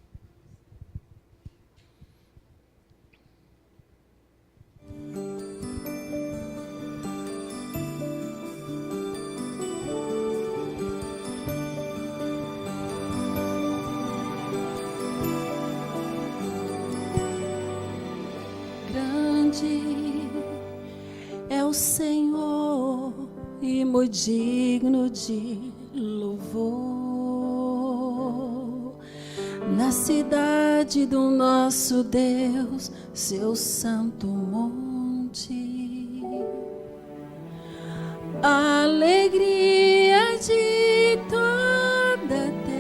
É o Senhor e muito digno de louvor. Na cidade do nosso Deus, seu santo monte, a alegria de toda a terra.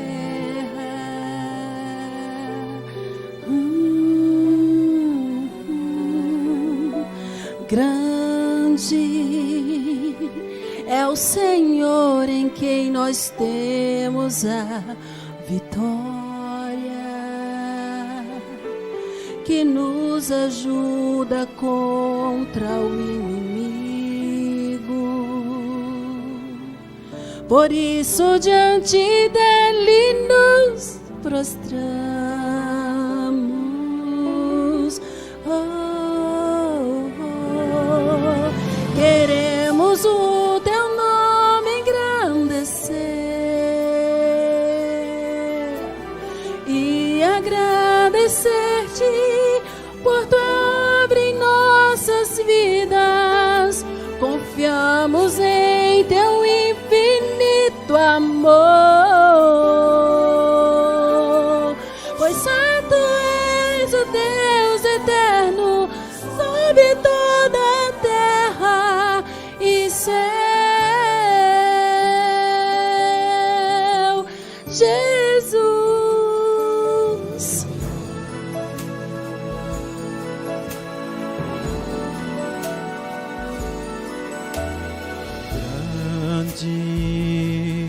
Grande é o Senhor em quem nós temos a vitória, que nos ajuda contra o inimigo. Por isso diante dele nos prostramos. Queremos o teu nome engrandecer e agradecer-te por tua obra em nossas vidas. Confiamos em teu infinito amor, pois santo és o Deus eterno sobre toda a terra e céu. Jesus. Grande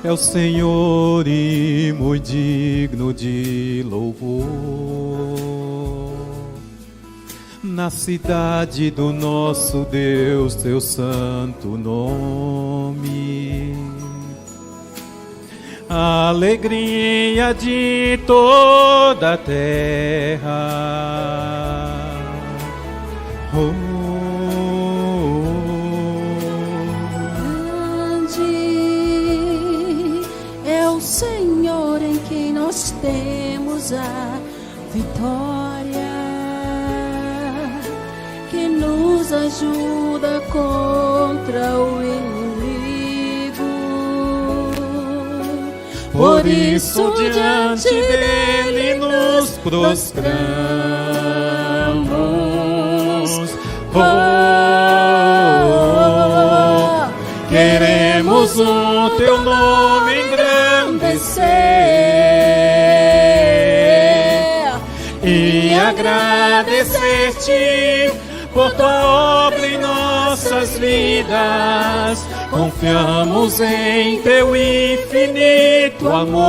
é o Senhor e muito digno de louvor. Na cidade do nosso Deus, teu santo nome, a alegria de toda a terra. Grande é o Senhor em quem nós temos a vitória, que nos ajuda contra o inimigo. Por isso diante dele nos prostramos. Queremos o teu nome engrandecer e agradecer agradecer-te por tua obra em nossas vidas. Confiamos em teu infinito amor,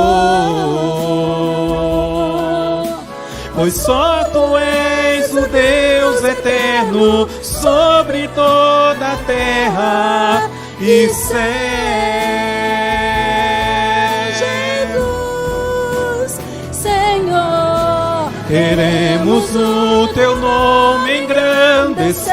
pois só tu és o Deus eterno sobre toda a terra e céu. Jesus, Senhor, Queremos o teu nome engrandecer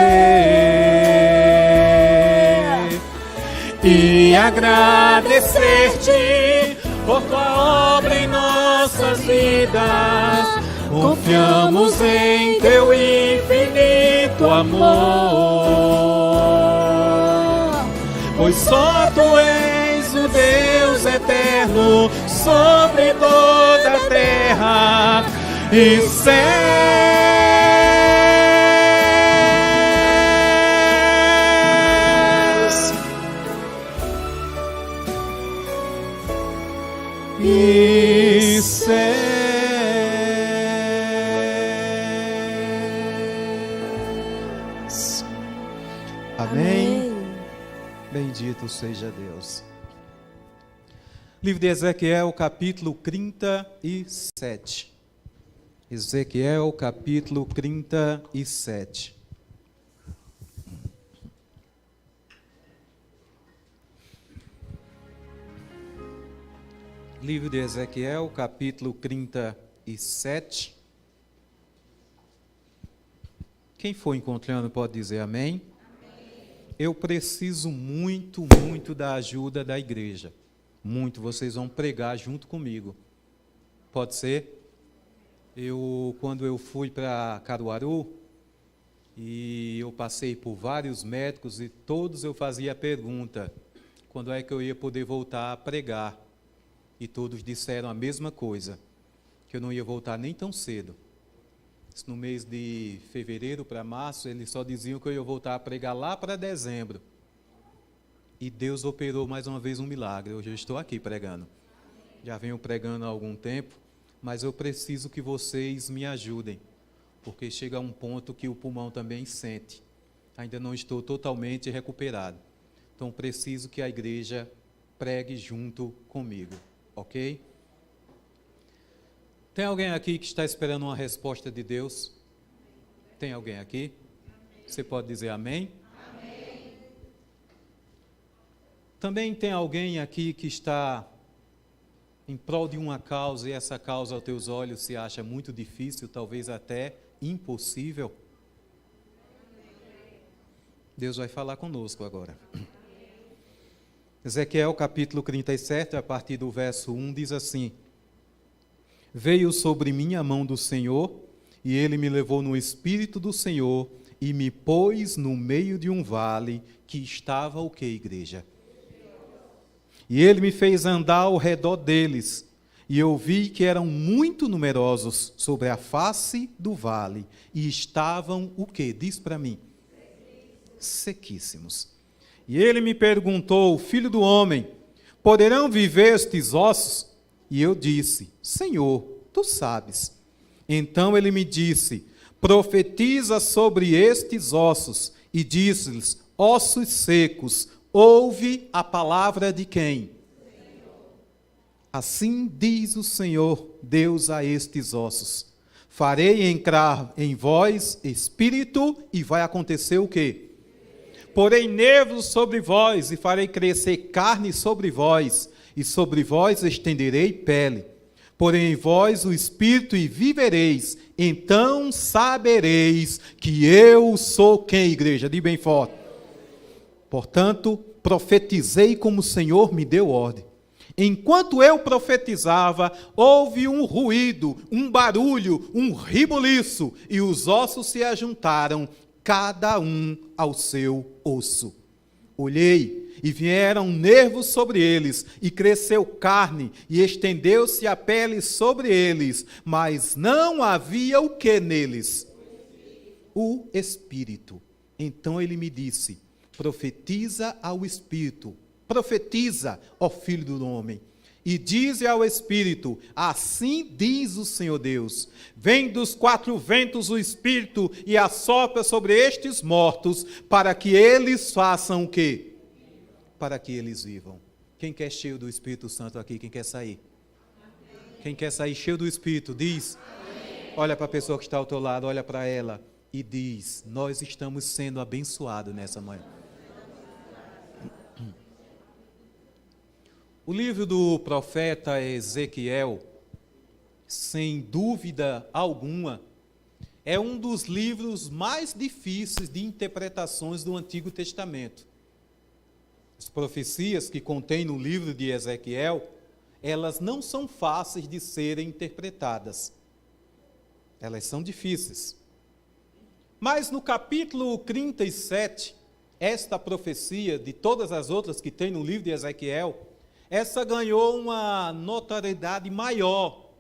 e agradecer-te por tua obra em nossas vidas. Confiamos em teu infinito amor, pois só tu és o Deus eterno sobre toda a terra e céus. E céus. Amém. Bendito seja Deus. Livro de Ezequiel, capítulo 37. Ezequiel, capítulo 37. Livro de Ezequiel, capítulo 37. Quem for encontrando pode dizer amém. Eu preciso muito da ajuda da igreja. Muito, vocês vão pregar junto comigo. Pode ser? Quando eu fui para Caruaru, e eu passei por vários médicos e todos eu fazia a pergunta, quando é que eu ia poder voltar a pregar? E todos disseram a mesma coisa, que eu não ia voltar nem tão cedo. No mês de fevereiro para março, eles só diziam que eu ia voltar a pregar lá para dezembro. E Deus operou mais uma vez um milagre. Hoje eu estou aqui pregando. Já venho pregando há algum tempo, mas eu preciso que vocês me ajudem, porque chega um ponto que o pulmão também sente. Ainda não estou totalmente recuperado. Então preciso que a igreja pregue junto comigo, ok? Tem alguém aqui que está esperando uma resposta de Deus? Tem alguém aqui? Você pode dizer amém? Amém. Também tem alguém aqui que está em prol de uma causa e essa causa aos teus olhos se acha muito difícil, talvez até impossível? Deus vai falar conosco agora. Ezequiel capítulo 37, a partir do verso 1, diz assim: Veio sobre mim a mão do Senhor, e ele me levou no Espírito do Senhor, e me pôs no meio de um vale, que estava o que, igreja? E ele me fez andar ao redor deles, e eu vi que eram muito numerosos sobre a face do vale, e estavam o que? Diz para mim. Sequíssimos. E ele me perguntou: Filho do homem, poderão viver estes ossos? E eu disse: Senhor, tu sabes. Então ele me disse: profetiza sobre estes ossos, e disse-lhes: ossos secos, ouve a palavra de quem? Assim diz o Senhor Deus a estes ossos: farei entrar em vós espírito, e vai acontecer o quê? Porei nervos sobre vós, e farei crescer carne sobre vós, e sobre vós estenderei pele. Porém em vós o espírito, e vivereis. Então sabereis que eu sou quem, igreja? Diz bem forte. Portanto, profetizei como o Senhor me deu ordem. Enquanto eu profetizava, houve um ruído, um barulho, um rebuliço, e os ossos se ajuntaram, cada um ao seu osso. Olhei, e vieram nervos sobre eles, e cresceu carne, e estendeu-se a pele sobre eles, mas não havia o que neles? O Espírito. Então ele me disse: profetiza ao Espírito, profetiza, ó filho do homem, e dize ao Espírito, assim diz o Senhor Deus, vem dos 4 ventos o Espírito e assopra sobre estes mortos, para que eles façam o quê? Para que eles vivam. Quem quer cheio do Espírito Santo aqui? Quem quer sair? Quem quer sair cheio do Espírito, diz. Olha para a pessoa que está ao teu lado, olha para ela e diz, nós estamos sendo abençoados nessa manhã. O livro do profeta Ezequiel, sem dúvida alguma, é um dos livros mais difíceis de interpretações do Antigo Testamento. As profecias que contém no livro de Ezequiel, elas não são fáceis de serem interpretadas. Elas são difíceis. Mas no capítulo 37, esta profecia, de todas as outras que tem no livro de Ezequiel, essa ganhou uma notoriedade maior.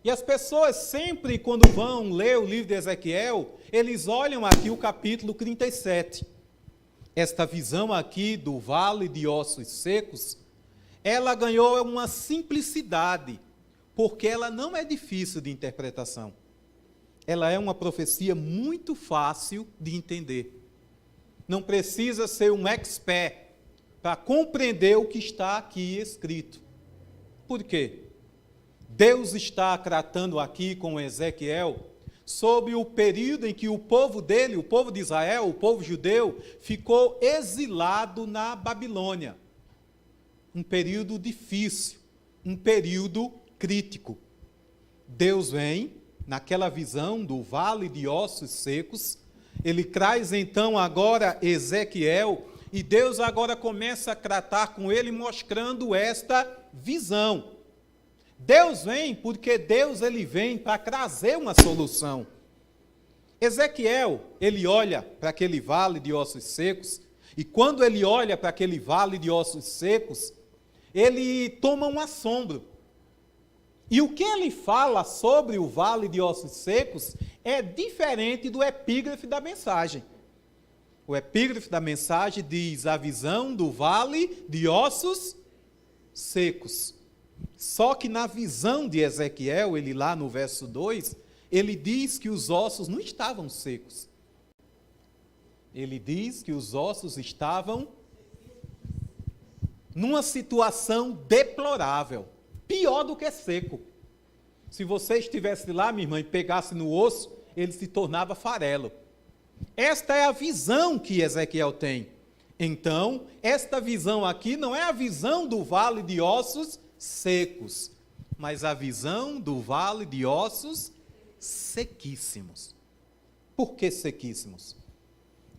E as pessoas sempre, quando vão ler o livro de Ezequiel, eles olham aqui o capítulo 37. Esta visão aqui do vale de ossos secos, ela ganhou uma simplicidade, porque ela não é difícil de interpretação. Ela é uma profecia muito fácil de entender. Não precisa ser um expert para compreender o que está aqui escrito. Por quê? Deus está tratando aqui com Ezequiel sobre o período em que o povo dele, o povo de Israel, o povo judeu, ficou exilado na Babilônia. Um período difícil, um período crítico. Deus vem, naquela visão do vale de ossos secos, ele traz então agora Ezequiel, e Deus agora começa a tratar com ele, mostrando esta visão. Deus vem porque Deus ele vem para trazer uma solução. Ezequiel, ele olha para aquele vale de ossos secos, e quando ele olha para aquele vale de ossos secos, ele toma um assombro. E o que ele fala sobre o vale de ossos secos é diferente do epígrafe da mensagem. O epígrafe da mensagem diz a visão do vale de ossos secos. Só que na visão de Ezequiel, ele lá no verso 2, ele diz que os ossos não estavam secos. Ele diz que os ossos estavam numa situação deplorável, pior do que seco. Se você estivesse lá, minha irmã, e pegasse no osso, ele se tornava farelo. Esta é a visão que Ezequiel tem. Então, esta visão aqui não é a visão do vale de ossos secos, mas a visão do vale de ossos sequíssimos. Por que sequíssimos?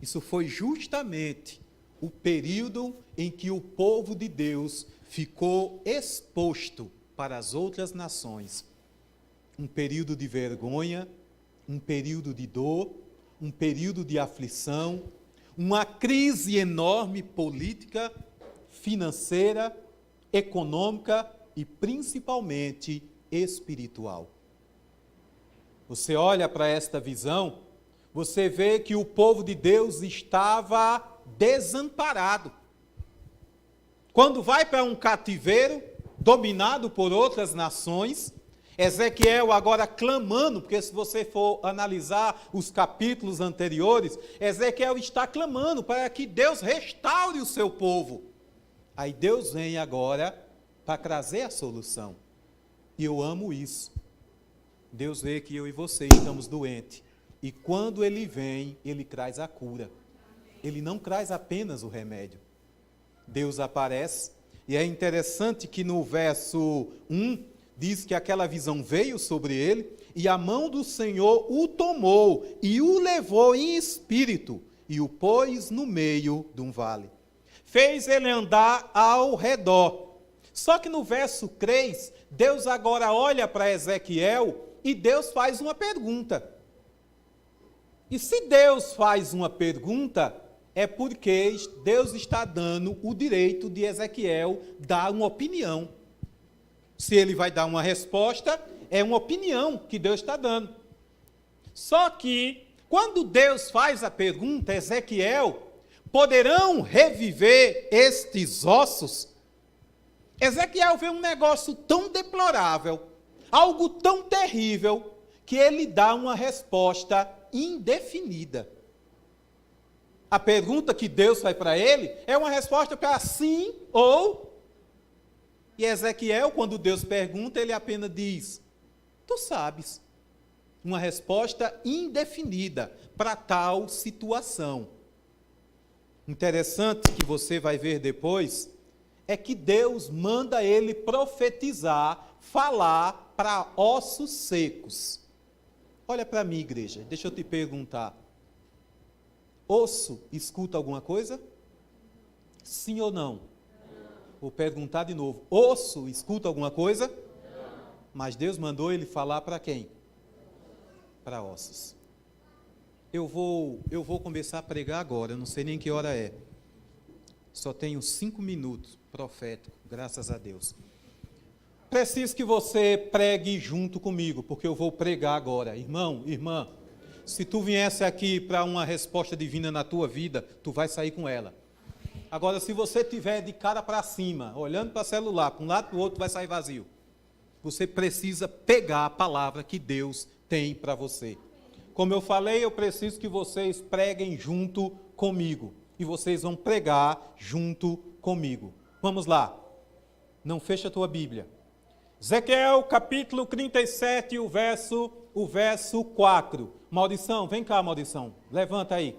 Isso foi justamente o período em que o povo de Deus ficou exposto para as outras nações. Um período de vergonha, um período de dor, um período de aflição, uma crise enorme política, financeira, econômica e principalmente espiritual. Você olha para esta visão, você vê que o povo de Deus estava desamparado. Quando vai para um cativeiro, dominado por outras nações, Ezequiel agora clamando, porque se você for analisar os capítulos anteriores, Ezequiel está clamando para que Deus restaure o seu povo. Aí Deus vem agora para trazer a solução. E eu amo isso. Deus vê que eu e você estamos doentes. E quando Ele vem, Ele traz a cura. Ele não traz apenas o remédio. Deus aparece. E é interessante que no verso 1, diz que aquela visão veio sobre ele, e a mão do Senhor o tomou, e o levou em espírito, e o pôs no meio de um vale. Fez ele andar ao redor. Só que no verso 3, Deus agora olha para Ezequiel, e Deus faz uma pergunta. E se Deus faz uma pergunta, é porque Deus está dando o direito de Ezequiel dar uma opinião. Se ele vai dar uma resposta, é uma opinião que Deus está dando. Só que, quando Deus faz a pergunta, Ezequiel, poderão reviver estes ossos? Ezequiel vê um negócio tão deplorável, algo tão terrível, que ele dá uma resposta indefinida. A pergunta que Deus faz para ele é uma resposta para sim ou... E Ezequiel, quando Deus pergunta, ele apenas diz, tu sabes. Uma resposta indefinida para tal situação. Interessante que você vai ver depois, é que Deus manda ele profetizar, falar para ossos secos. Olha para mim, igreja, deixa eu te perguntar. Osso escuta alguma coisa? Sim ou não? Vou perguntar de novo. Osso escuta alguma coisa? Mas Deus mandou ele falar para quem? Para ossos. Eu vou começar a pregar agora, eu não sei nem que hora é. Só tenho 5 minutos, profético, graças a Deus. Preciso que você pregue junto comigo, porque eu vou pregar agora. Irmão, irmã, se tu viesse aqui para uma resposta divina na tua vida, tu vai sair com ela. Agora, se você estiver de cara para cima, olhando para o celular, para um lado para o outro, vai sair vazio. Você precisa pegar a palavra que Deus tem para você. Como eu falei, eu preciso que vocês preguem junto comigo. E vocês vão pregar junto comigo. Vamos lá. Não fecha a tua Bíblia. Ezequiel, capítulo 37, o verso 4. Maldição, vem cá, maldição. Levanta aí.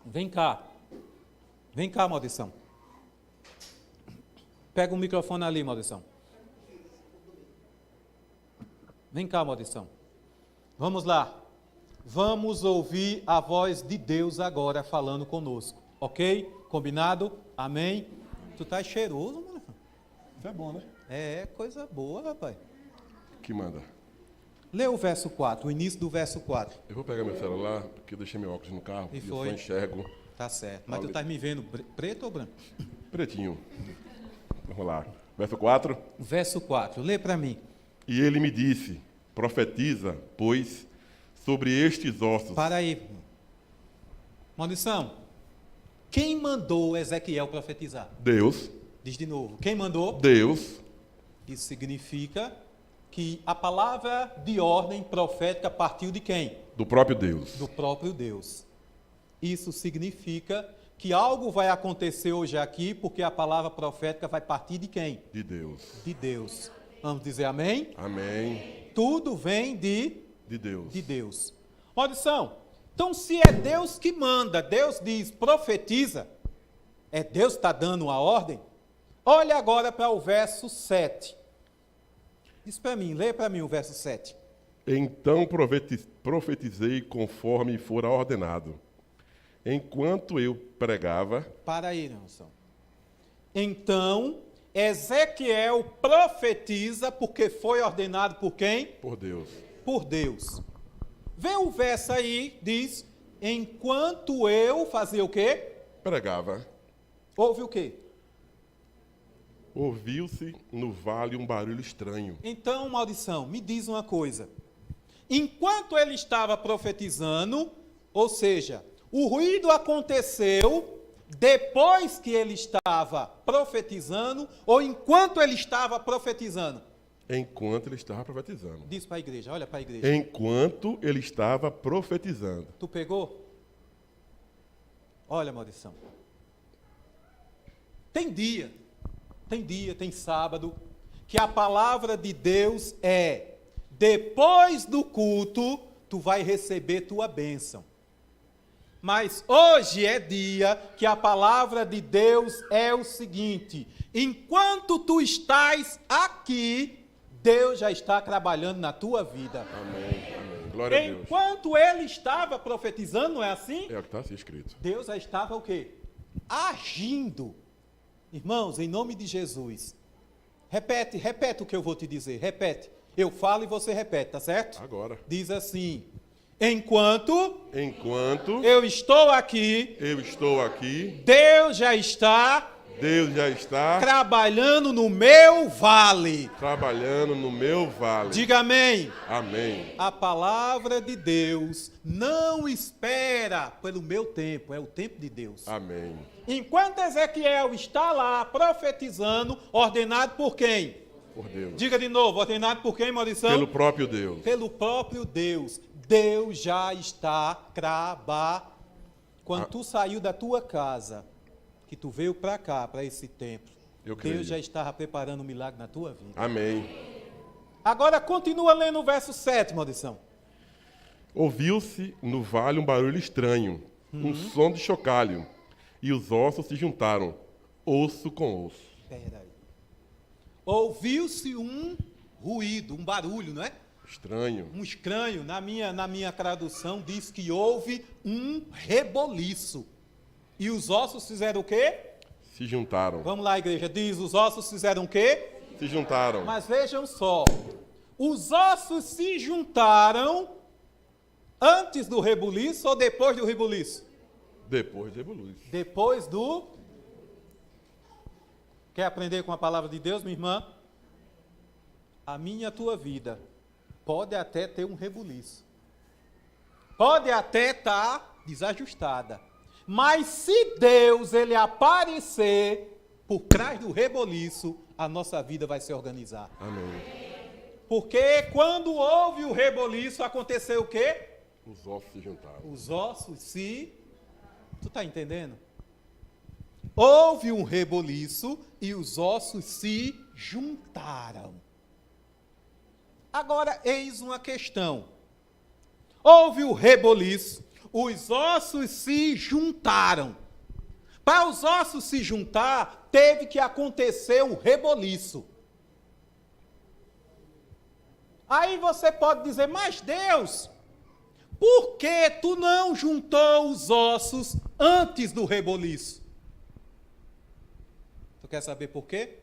Vem cá. Vem cá, maldição. Pega o microfone ali, maldição. Vem cá, maldição. Vamos lá. Vamos ouvir a voz de Deus agora falando conosco. Ok? Combinado? Amém? Tu tá cheiroso, mano. Isso é bom, né? É, coisa boa, rapaz. Que manda. Lê o verso 4, o início do verso 4. Eu vou pegar meu celular, porque eu deixei meu óculos no carro E e eu foi? só enxergo. Tá certo. Mas tu tá me vendo preto ou branco? Pretinho. Vamos lá. Verso 4. Verso 4, lê para mim. E ele me disse, profetiza, pois, sobre estes ossos. Para aí. Maldição. Quem mandou Ezequiel profetizar? Deus. Diz de novo. Quem mandou? Deus. Isso significa que a palavra de ordem profética partiu de quem? Do próprio Deus. Do próprio Deus. Isso significa que algo vai acontecer hoje aqui, porque a palavra profética vai partir de quem? De Deus. De Deus. Vamos dizer amém? Amém. Tudo vem de Deus. De Deus. Maldição. Então, se é Deus que manda, Deus diz, profetiza, é Deus que está dando uma ordem? Olha agora para o verso 7. Diz para mim, lê para mim o verso 7. Então profetizei conforme fora ordenado. Enquanto eu pregava... Para aí, Nelson. Então, Ezequiel profetiza porque foi ordenado por quem? Por Deus. Por Deus. Vê o verso aí, diz, enquanto eu fazia o quê? Pregava. Houve o quê? Ouviu-se no vale um barulho estranho. Então, maldição, me diz uma coisa. Enquanto ele estava profetizando, ou seja, o ruído aconteceu depois que ele estava profetizando ou enquanto ele estava profetizando? Enquanto ele estava profetizando. Diz para a igreja, olha para a igreja. Enquanto ele estava profetizando. Tu pegou? Olha, maldição. Tem dia, tem sábado, que a palavra de Deus é, depois do culto, tu vai receber tua bênção. Mas hoje é dia que a palavra de Deus é o seguinte, enquanto tu estás aqui, Deus já está trabalhando na tua vida. Amém, amém. Glória a Deus. Enquanto ele estava profetizando, não é assim? É o que está assim escrito. Deus já estava o quê? Agindo. Irmãos, em nome de Jesus, repete o que eu vou te dizer, repete. Eu falo e você repete, tá certo? Agora. Diz assim, enquanto eu estou aqui, estou aqui, Deus já está Deus já está trabalhando no meu vale. trabalhando no meu vale. Diga amém. Amém. A palavra de Deus não espera pelo meu tempo, é o tempo de Deus. Amém. Enquanto Ezequiel está lá profetizando, ordenado por quem? Por Deus. Diga de novo, ordenado por quem, Maurição? Pelo próprio Deus. Pelo próprio Deus. Deus já está trabalhando. Quando tu saiu da tua casa, que tu veio para cá, para esse templo, creio. Deus já estava preparando um milagre na tua vida. Amém. Agora continua lendo o verso 7, Maurição. Ouviu-se no vale um barulho estranho, um som de chocalho, e os ossos se juntaram, osso com osso. Espera aí. Ouviu-se um ruído, um barulho, não é? Estranho. Um estranho. Na minha tradução diz que houve um reboliço. E os ossos fizeram o quê? Se juntaram. Vamos lá, igreja. Diz, os ossos fizeram o quê? Se juntaram. Mas vejam só. Os ossos se juntaram antes do rebuliço ou depois do rebuliço? Depois de rebuliço. Depois do... Quer aprender com a palavra de Deus, minha irmã? A minha e a tua vida pode até ter um rebuliço. Pode até estar desajustada. Mas se Deus ele aparecer por trás do reboliço, a nossa vida vai se organizar. Amém. Porque quando houve o reboliço, aconteceu o quê? Os ossos se juntaram. Os ossos se... Tu está entendendo? Houve um reboliço e os ossos se juntaram. Agora, eis uma questão. Houve o reboliço, os ossos se juntaram. Para os ossos se juntar, teve que acontecer um reboliço. Aí você pode dizer, mas Deus, por que tu não juntou os ossos antes do reboliço? Tu quer saber por quê?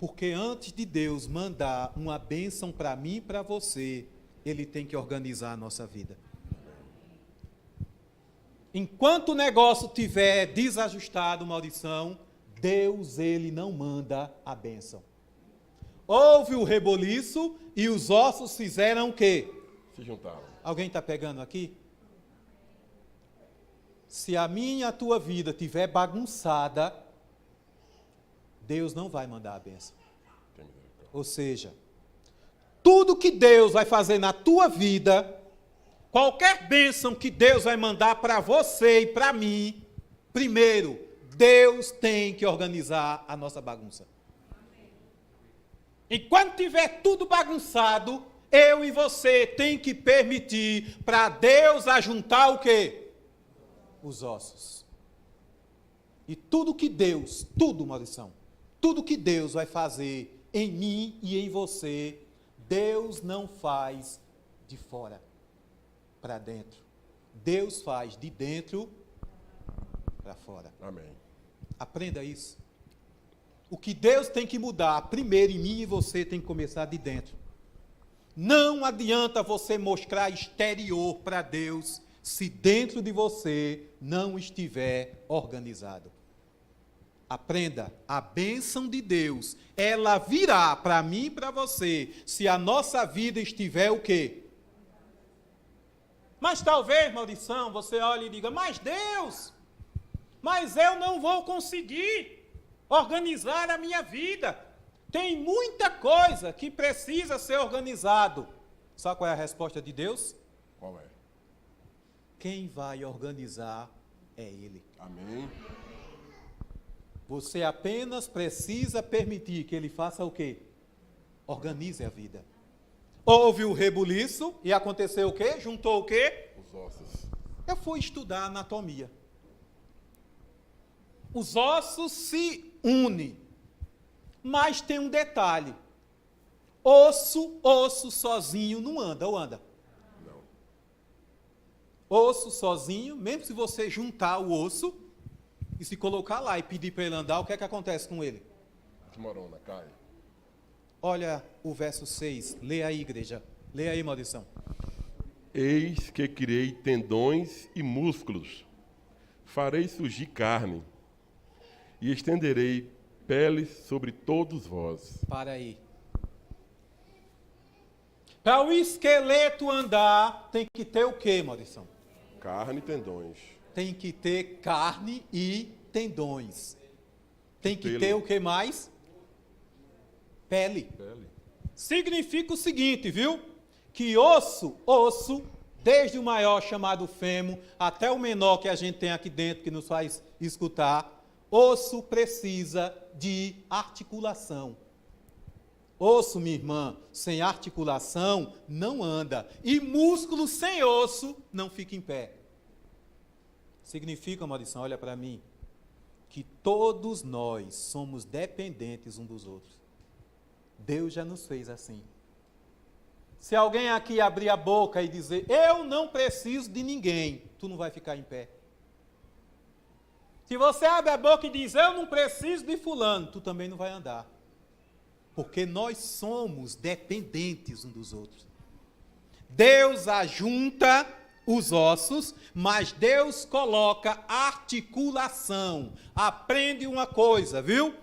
Porque antes de Deus mandar uma bênção para mim e para você, Ele tem que organizar a nossa vida. Enquanto o negócio estiver desajustado, maldição, Deus, Ele não manda a bênção. Houve o reboliço e os ossos fizeram o quê? Se juntaram. Alguém está pegando aqui? Se a minha e a tua vida estiver bagunçada, Deus não vai mandar a bênção. Ou seja, tudo que Deus vai fazer na tua vida, qualquer bênção que Deus vai mandar para você e para mim, primeiro, Deus tem que organizar a nossa bagunça. Enquanto tiver tudo bagunçado, eu e você tem que permitir para Deus ajuntar o quê? Os ossos. E tudo que Deus, tudo, maldição, tudo que Deus vai fazer em mim e em você, Deus não faz de fora para dentro. Deus faz de dentro para fora. Amém. Aprenda isso. O que Deus tem que mudar primeiro em mim e você tem que começar de dentro. Não adianta você mostrar exterior para Deus se dentro de você não estiver organizado. Aprenda, a bênção de Deus, ela virá para mim e para você, se a nossa vida estiver o quê? Mas talvez, maldição, você olhe e diga, mas Deus, mas eu não vou conseguir organizar a minha vida. Tem muita coisa que precisa ser organizado. Sabe qual é a resposta de Deus? Qual é? Quem vai organizar é Ele. Amém. Você apenas precisa permitir que Ele faça o quê? Organize a vida. Houve o rebuliço e aconteceu o quê? Juntou o quê? Os ossos. Eu fui estudar anatomia. Os ossos se unem. Mas tem um detalhe. Osso sozinho não anda, ou anda? Não. Osso sozinho, mesmo se você juntar o osso e se colocar lá e pedir para ele andar, o que é que acontece com ele? Desmorona, cai. Olha o verso 6, leia aí, igreja. Leia aí, maldição. Eis que criei tendões e músculos. Farei surgir carne. e estenderei peles sobre todos vós. Para aí. Para o esqueleto andar, tem que ter o quê, Maurição? Carne e tendões. Tem que ter carne e tendões. Tem que Pelo. ter o que mais? Pele. Pele. Significa o seguinte, viu? Que osso, desde o maior chamado fêmur até o menor que a gente tem aqui dentro que nos faz escutar, osso precisa de articulação. Osso, minha irmã, sem articulação não anda. E músculo sem osso não fica em pé. Significa, Maurição, olha para mim, que todos nós somos dependentes uns dos outros. Deus já nos fez assim. Se alguém aqui abrir a boca e dizer, eu não preciso de ninguém, tu não vai ficar em pé. Se você abre a boca e diz, eu não preciso de fulano, tu também não vai andar. Porque nós somos dependentes uns dos outros. Deus ajunta os ossos, mas Deus coloca articulação. Aprende uma coisa, viu?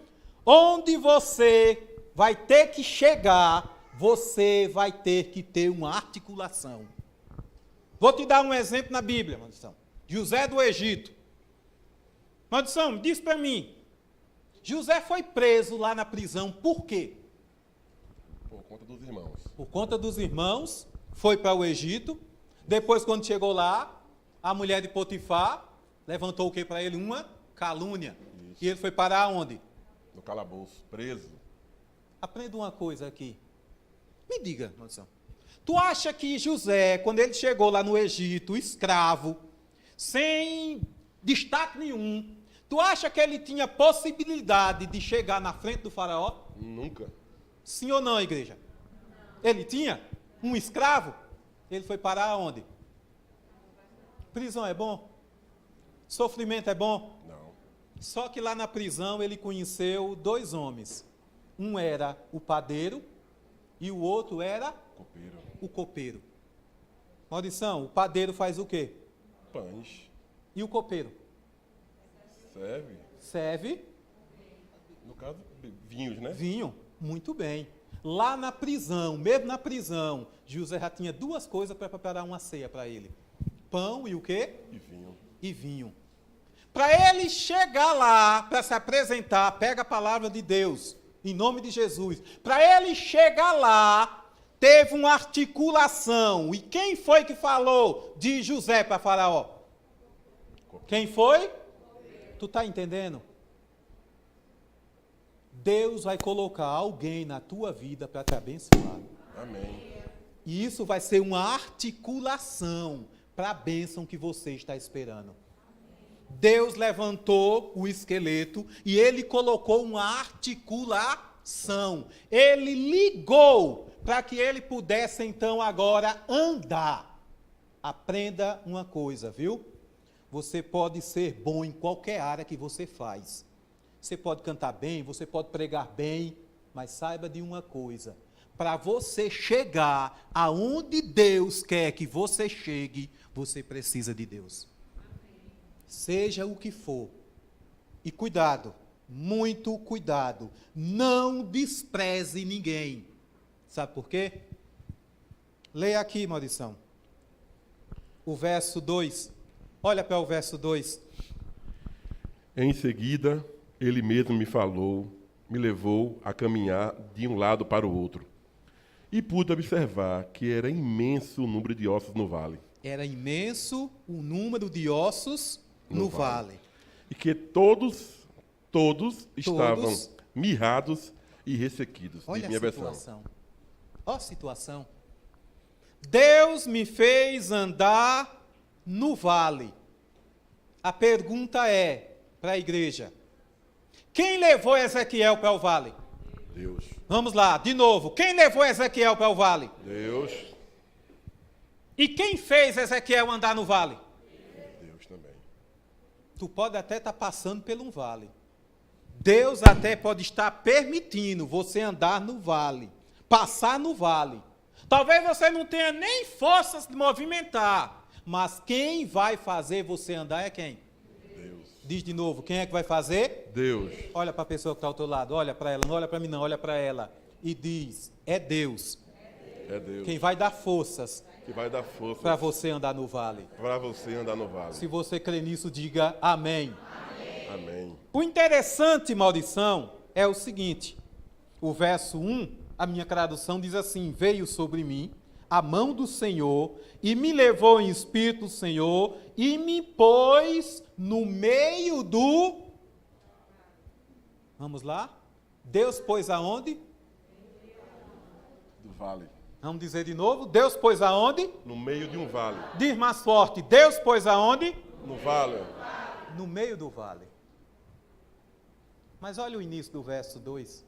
Onde você vai ter que chegar, você vai ter que ter uma articulação. Vou te dar um exemplo na Bíblia, Maldição. José do Egito. Maldição, diz para mim. José foi preso lá na prisão, por quê? Por conta dos irmãos. Por conta dos irmãos, foi para o Egito. Depois, quando chegou lá, a mulher de Potifar levantou o que para ele? Uma calúnia. Isso. E ele foi parar onde? No calabouço, preso. Aprenda uma coisa aqui. Me diga, Maldição. Tu acha que José, quando ele chegou lá no Egito, escravo, sem destaque nenhum, tu acha que ele tinha possibilidade de chegar na frente do faraó? Nunca. Sim ou não, igreja? Ele tinha um escravo? Ele foi parar onde? Prisão é bom? Sofrimento é bom? Não. Só que lá na prisão ele conheceu dois homens. Um era o padeiro e o outro era Copeiro. o copeiro. Maldição, o padeiro faz o quê? Pães. E o copeiro? Serve. Serve No caso, vinhos, né? vinho. Muito bem. Lá na prisão, mesmo na prisão, José já tinha duas coisas para preparar uma ceia para ele. Pão e o quê? E vinho. E vinho. Para ele chegar lá, para se apresentar, pega a palavra de Deus, em nome de Jesus. Para ele chegar lá, teve uma articulação. E quem foi que falou de José para Faraó? Quem foi? Tu está entendendo? Deus vai colocar alguém na tua vida para te abençoar. Amém. E isso vai ser uma articulação para a bênção que você está esperando. Deus levantou o esqueleto e ele colocou uma articulação. Ele ligou para que ele pudesse então agora andar. Aprenda uma coisa, viu? Você pode ser bom em qualquer área que você faz. Você pode cantar bem, você pode pregar bem, mas saiba de uma coisa. Para você chegar aonde Deus quer que você chegue, você precisa de Deus. Seja o que for. E cuidado, muito cuidado. Não despreze ninguém. Sabe por quê? Leia aqui, Maurição. O verso 2. Olha para o verso 2. Em seguida, ele mesmo me falou, me levou a caminhar de um lado para o outro. E pude observar que era imenso o número de ossos no vale. Era imenso o número de ossos no vale. E que todos estavam mirrados e ressequidos. Olha Diz minha a versão. situação. Olha a situação. Deus me fez andar no vale. A pergunta é para a igreja: quem levou Ezequiel para o vale? Deus. Vamos lá, de novo. Quem levou Ezequiel para o vale? Deus. E quem fez Ezequiel andar no vale? Deus também. Tu pode até estar passando por um vale. Deus até pode estar permitindo você andar no vale, passar no vale. Talvez você não tenha nem forças de movimentar, mas quem vai fazer você andar é quem? Deus. Diz de novo, quem é que vai fazer? Deus. Olha para a pessoa que está ao teu lado, olha para ela, não olha para mim não, olha para ela. E diz, é Deus. É Deus. Quem vai dar forças que vai dar força para você andar no vale. Para você andar no vale. Se você crê nisso, diga amém. Amém. O interessante, maldição, é o seguinte. O verso 1, a minha tradução diz assim, veio sobre mim a mão do Senhor e me levou em espírito, Senhor, e me pôs no meio do... Vamos lá? Deus pôs aonde? Do vale. Vamos dizer de novo? Deus pôs aonde? No meio de um vale. Diz mais forte. Deus pôs aonde? No vale. No meio do vale. Mas olha o início do verso 2.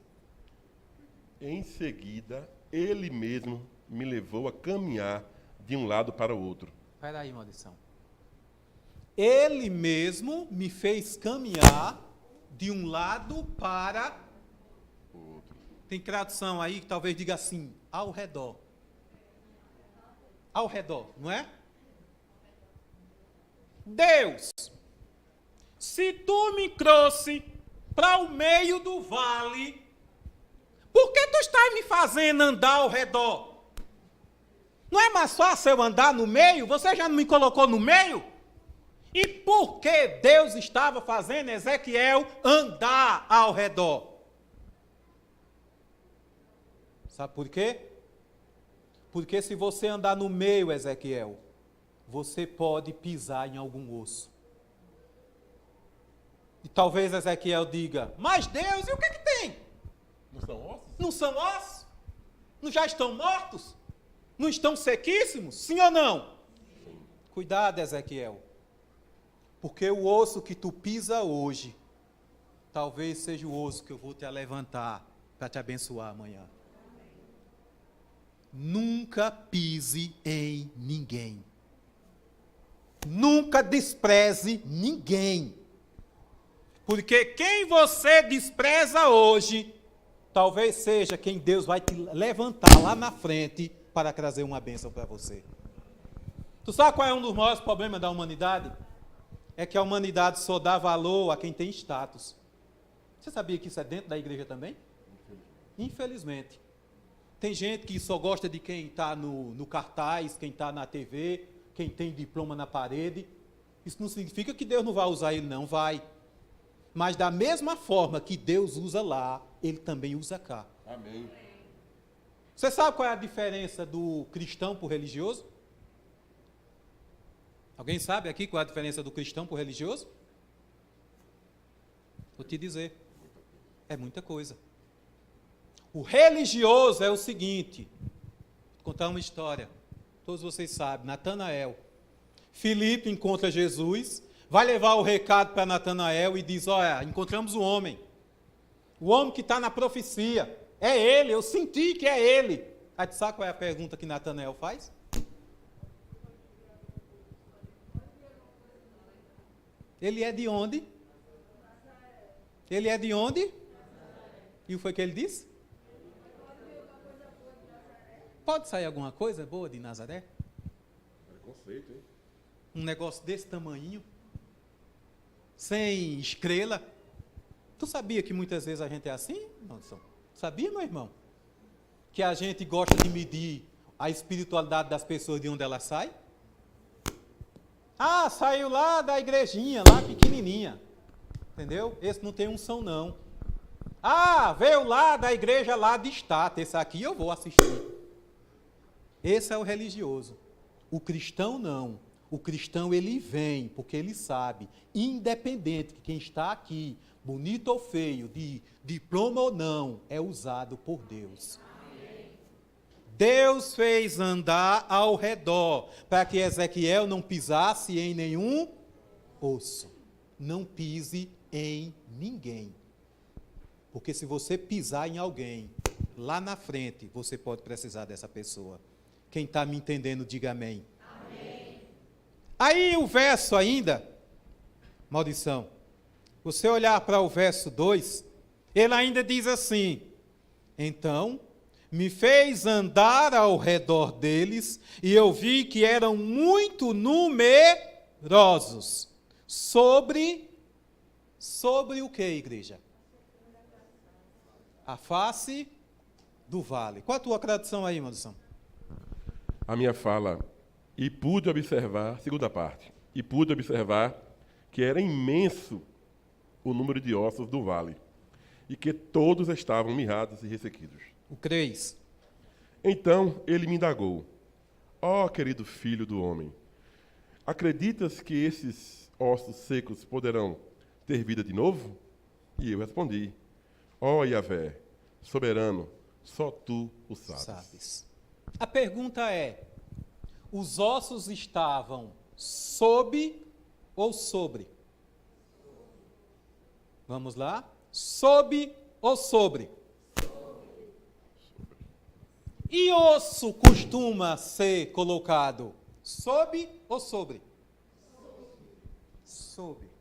Em seguida, ele mesmo me levou a caminhar de um lado para o outro. Espera aí, maldição. Ele mesmo me fez caminhar de um lado para o outro. Tem tradução aí que talvez diga assim, ao redor. Ao redor, não é? Deus, se tu me trouxe para o meio do vale, por que tu estás me fazendo andar ao redor? Não é mais fácil eu andar no meio? Você já não me colocou no meio? E por que Deus estava fazendo Ezequiel andar ao redor? Sabe por quê? Porque se você andar no meio, Ezequiel, você pode pisar em algum osso. E talvez Ezequiel diga, mas Deus, e o que é que tem? Não são ossos? Não são ossos? Não já estão mortos? Não estão sequíssimos? Sim ou não? Sim. Cuidado, Ezequiel. Porque o osso que tu pisa hoje, talvez seja o osso que eu vou te levantar para te abençoar amanhã. Nunca pise em ninguém. Nunca despreze ninguém. Porque quem você despreza hoje, talvez seja quem Deus vai te levantar lá na frente para trazer uma bênção para você. Tu sabe qual é um dos maiores problemas da humanidade? É que a humanidade só dá valor a quem tem status. Você sabia que isso é dentro da igreja também? Infelizmente. Tem gente que só gosta de quem está no cartaz, quem está na TV, quem tem diploma na parede. Isso não significa que Deus não vai usar ele, não vai. Mas da mesma forma que Deus usa lá, ele também usa cá. Amém. Você sabe qual é a diferença do cristão para o religioso? Alguém sabe aqui qual é a diferença do cristão para o religioso? Vou te dizer. É muita coisa. O religioso é o seguinte, vou contar uma história, todos vocês sabem, Natanael. Filipe encontra Jesus, vai levar o recado para Natanael e diz, olha, encontramos o homem que está na profecia, é ele, eu senti que é ele. Aí tu sabe qual é a pergunta que Natanael faz? Ele é de onde? Ele é de onde? E o que foi que ele disse? Pode sair alguma coisa boa de Nazaré? Preconceito, hein? Um negócio desse tamanho, sem estrela. Tu sabia que muitas vezes a gente é assim? Não, sabia, meu irmão? Que a gente gosta de medir a espiritualidade das pessoas de onde elas saem? Ah, saiu lá da igrejinha, lá pequenininha. Entendeu? Esse não tem unção, não. Ah, veio lá da igreja lá de estátua. Esse aqui eu vou assistir. Esse é o religioso. O cristão não. O cristão ele vem porque ele sabe, independente de quem está aqui, bonito ou feio, de diploma ou não, é usado por Deus. Deus fez andar ao redor para que Ezequiel não pisasse em nenhum osso. Não pise em ninguém. Porque se você pisar em alguém, lá na frente, você pode precisar dessa pessoa. Quem está me entendendo, diga amém. Amém. Aí o verso ainda, maldição, você olhar para o verso 2, ele ainda diz assim, então, me fez andar ao redor deles, e eu vi que eram muito numerosos, sobre sobre o que, igreja? A face do vale. Qual a tua tradução aí, Madison? A minha fala, e pude observar, segunda parte, e pude observar que era imenso o número de ossos do vale, e que todos estavam mirrados e ressequidos. O 3. Então ele me indagou, ó querido filho do homem, acreditas que esses ossos secos poderão ter vida de novo? E eu respondi, ó Yahvé, soberano, só tu o sabes. A pergunta é, os ossos estavam sob ou sobre? Vamos lá? Sob ou sobre? E osso costuma ser colocado sob ou sobre? Sob.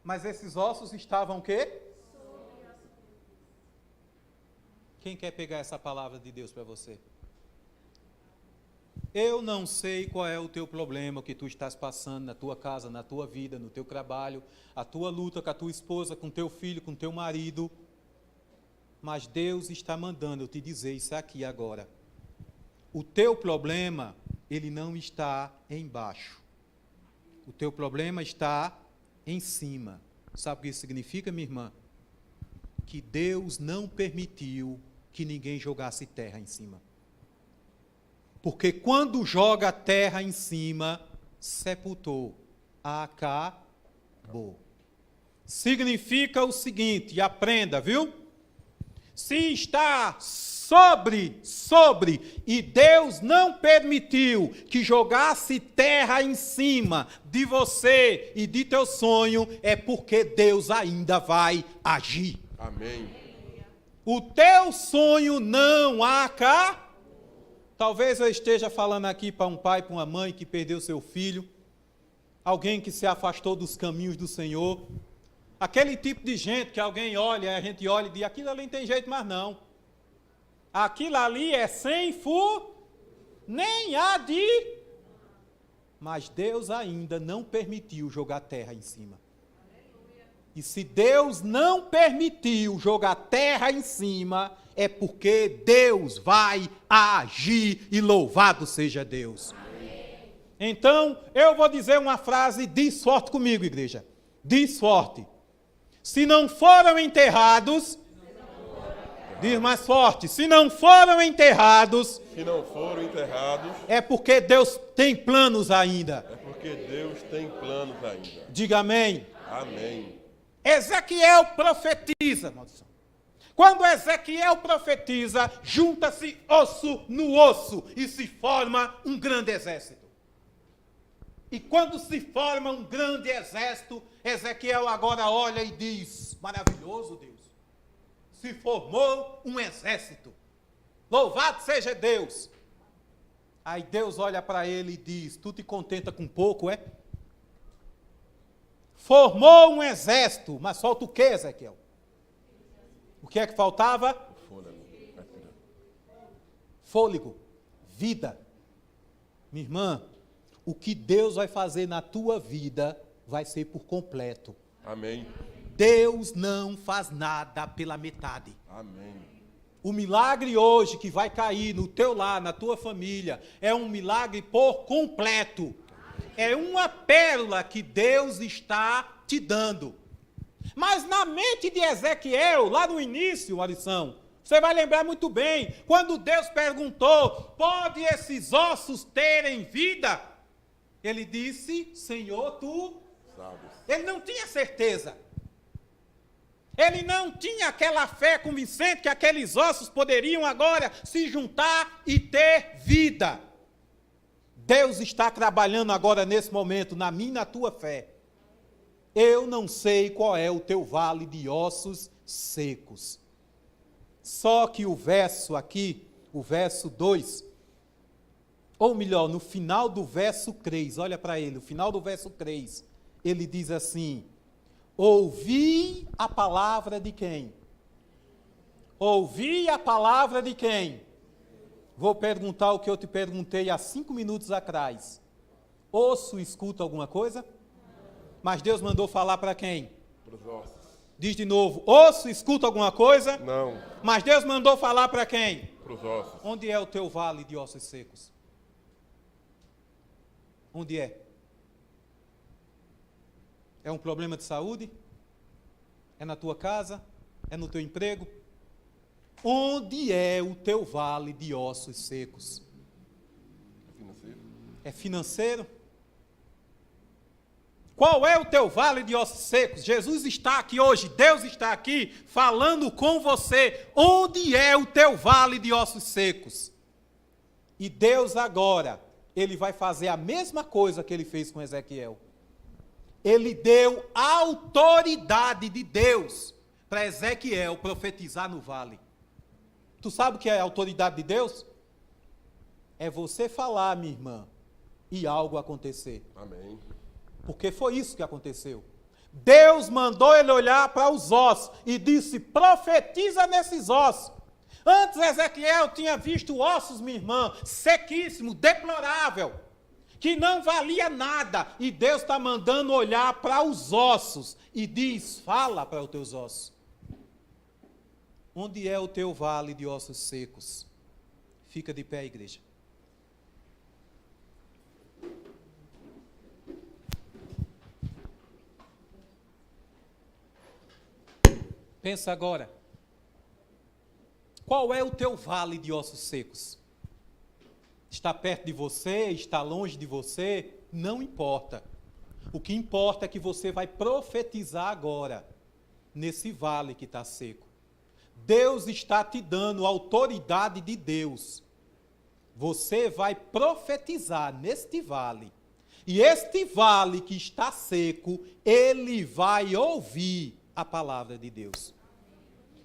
Mas esses ossos estavam o quê? Quem quer pegar essa palavra de Deus para você? Eu não sei qual é o teu problema, o que tu estás passando na tua casa, na tua vida, no teu trabalho, a tua luta com a tua esposa, com teu filho, com teu marido. Mas Deus está mandando eu te dizer isso aqui agora. O teu problema, ele não está embaixo. O teu problema está em cima. Sabe o que isso significa, minha irmã? Que Deus não permitiu que ninguém jogasse terra em cima. Porque quando joga terra em cima, sepultou, acabou. Significa o seguinte, aprenda, viu? Se está sobre, e Deus não permitiu que jogasse terra em cima de você e de teu sonho, é porque Deus ainda vai agir. Amém. O teu sonho não acabou. Talvez eu esteja falando aqui para um pai, para uma mãe que perdeu seu filho, alguém que se afastou dos caminhos do Senhor, aquele tipo de gente que alguém olha, a gente olha e diz, aquilo ali não tem jeito mais não. Aquilo ali é sem furo, nem há de... Mas Deus ainda não permitiu jogar terra em cima. E se Deus não permitiu jogar terra em cima, é porque Deus vai agir e louvado seja Deus. Amém. Então, eu vou dizer uma frase, diz forte comigo, igreja. Diz forte. Se não foram enterrados, diz mais forte, se não foram enterrados, é porque Deus tem planos ainda. É porque Deus tem planos ainda. Diga amém. Amém. Ezequiel profetiza, maldição. Quando Ezequiel profetiza, junta-se osso no osso e se forma um grande exército. E quando se forma um grande exército, Ezequiel agora olha e diz, maravilhoso Deus, se formou um exército. Louvado seja Deus. Aí Deus olha para ele e diz, tu te contenta com pouco, é? Formou um exército, mas falta o que, Ezequiel? O que é que faltava? Fôlego, vida. Minha irmã, o que Deus vai fazer na tua vida vai ser por completo. Amém. Deus não faz nada pela metade. Amém. O milagre hoje que vai cair no teu lar, na tua família, é um milagre por completo. É uma pérola que Deus está te dando. Mas na mente de Ezequiel, lá no início, Alisson, você vai lembrar muito bem, quando Deus perguntou, pode esses ossos terem vida? Ele disse, Senhor, tu sabes. Ele não tinha certeza. Ele não tinha aquela fé convincente que aqueles ossos poderiam agora se juntar e ter vida. Deus está trabalhando agora nesse momento, na minha e na tua fé. Eu não sei qual é o teu vale de ossos secos. Só que o verso aqui, o verso 2, ou melhor, no final do verso 3, olha para ele, no final do verso 3, ele diz assim, ouvi a palavra de quem? Ouvi a palavra de quem? Vou perguntar o que eu te perguntei há 5 minutos atrás. Osso escuta alguma coisa? Mas Deus mandou falar para quem? Para os ossos. Diz de novo, osso, escuta alguma coisa? Não. Mas Deus mandou falar para quem? Para os ossos. Onde é o teu vale de ossos secos? Onde é? É um problema de saúde? É na tua casa? É no teu emprego? Onde é o teu vale de ossos secos? Financeiro. É financeiro? Qual é o teu vale de ossos secos? Jesus está aqui hoje, Deus está aqui falando com você. Onde é o teu vale de ossos secos? E Deus agora, Ele vai fazer a mesma coisa que Ele fez com Ezequiel. Ele deu a autoridade de Deus para Ezequiel profetizar no vale. Tu sabe o que é a autoridade de Deus? É você falar, minha irmã, e algo acontecer. Amém. Porque foi isso que aconteceu. Deus mandou ele olhar para os ossos e disse, profetiza nesses ossos. Antes Ezequiel tinha visto ossos, minha irmã, sequíssimo, deplorável, que não valia nada. E Deus está mandando olhar para os ossos e diz, fala para os teus ossos. Onde é o teu vale de ossos secos? Fica de pé, igreja. Pensa agora. Qual é o teu vale de ossos secos? Está perto de você? Está longe de você? Não importa. O que importa é que você vai profetizar agora, nesse vale que está seco. Deus está te dando a autoridade de Deus. Você vai profetizar neste vale. E este vale que está seco, ele vai ouvir a palavra de Deus.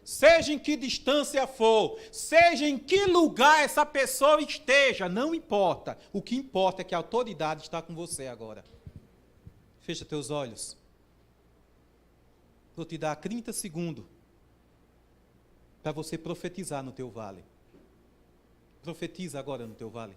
Seja em que distância for, seja em que lugar essa pessoa esteja, não importa. O que importa é que a autoridade está com você agora. Fecha teus olhos. Vou te dar 30 segundos para você profetizar no teu vale. Profetiza agora no teu vale.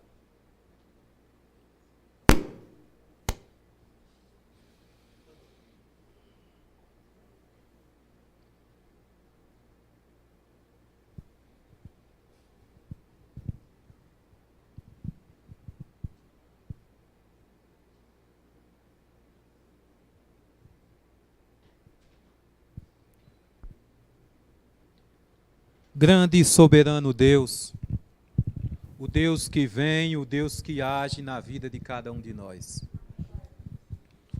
Grande e soberano Deus, o Deus que vem, o Deus que age na vida de cada um de nós.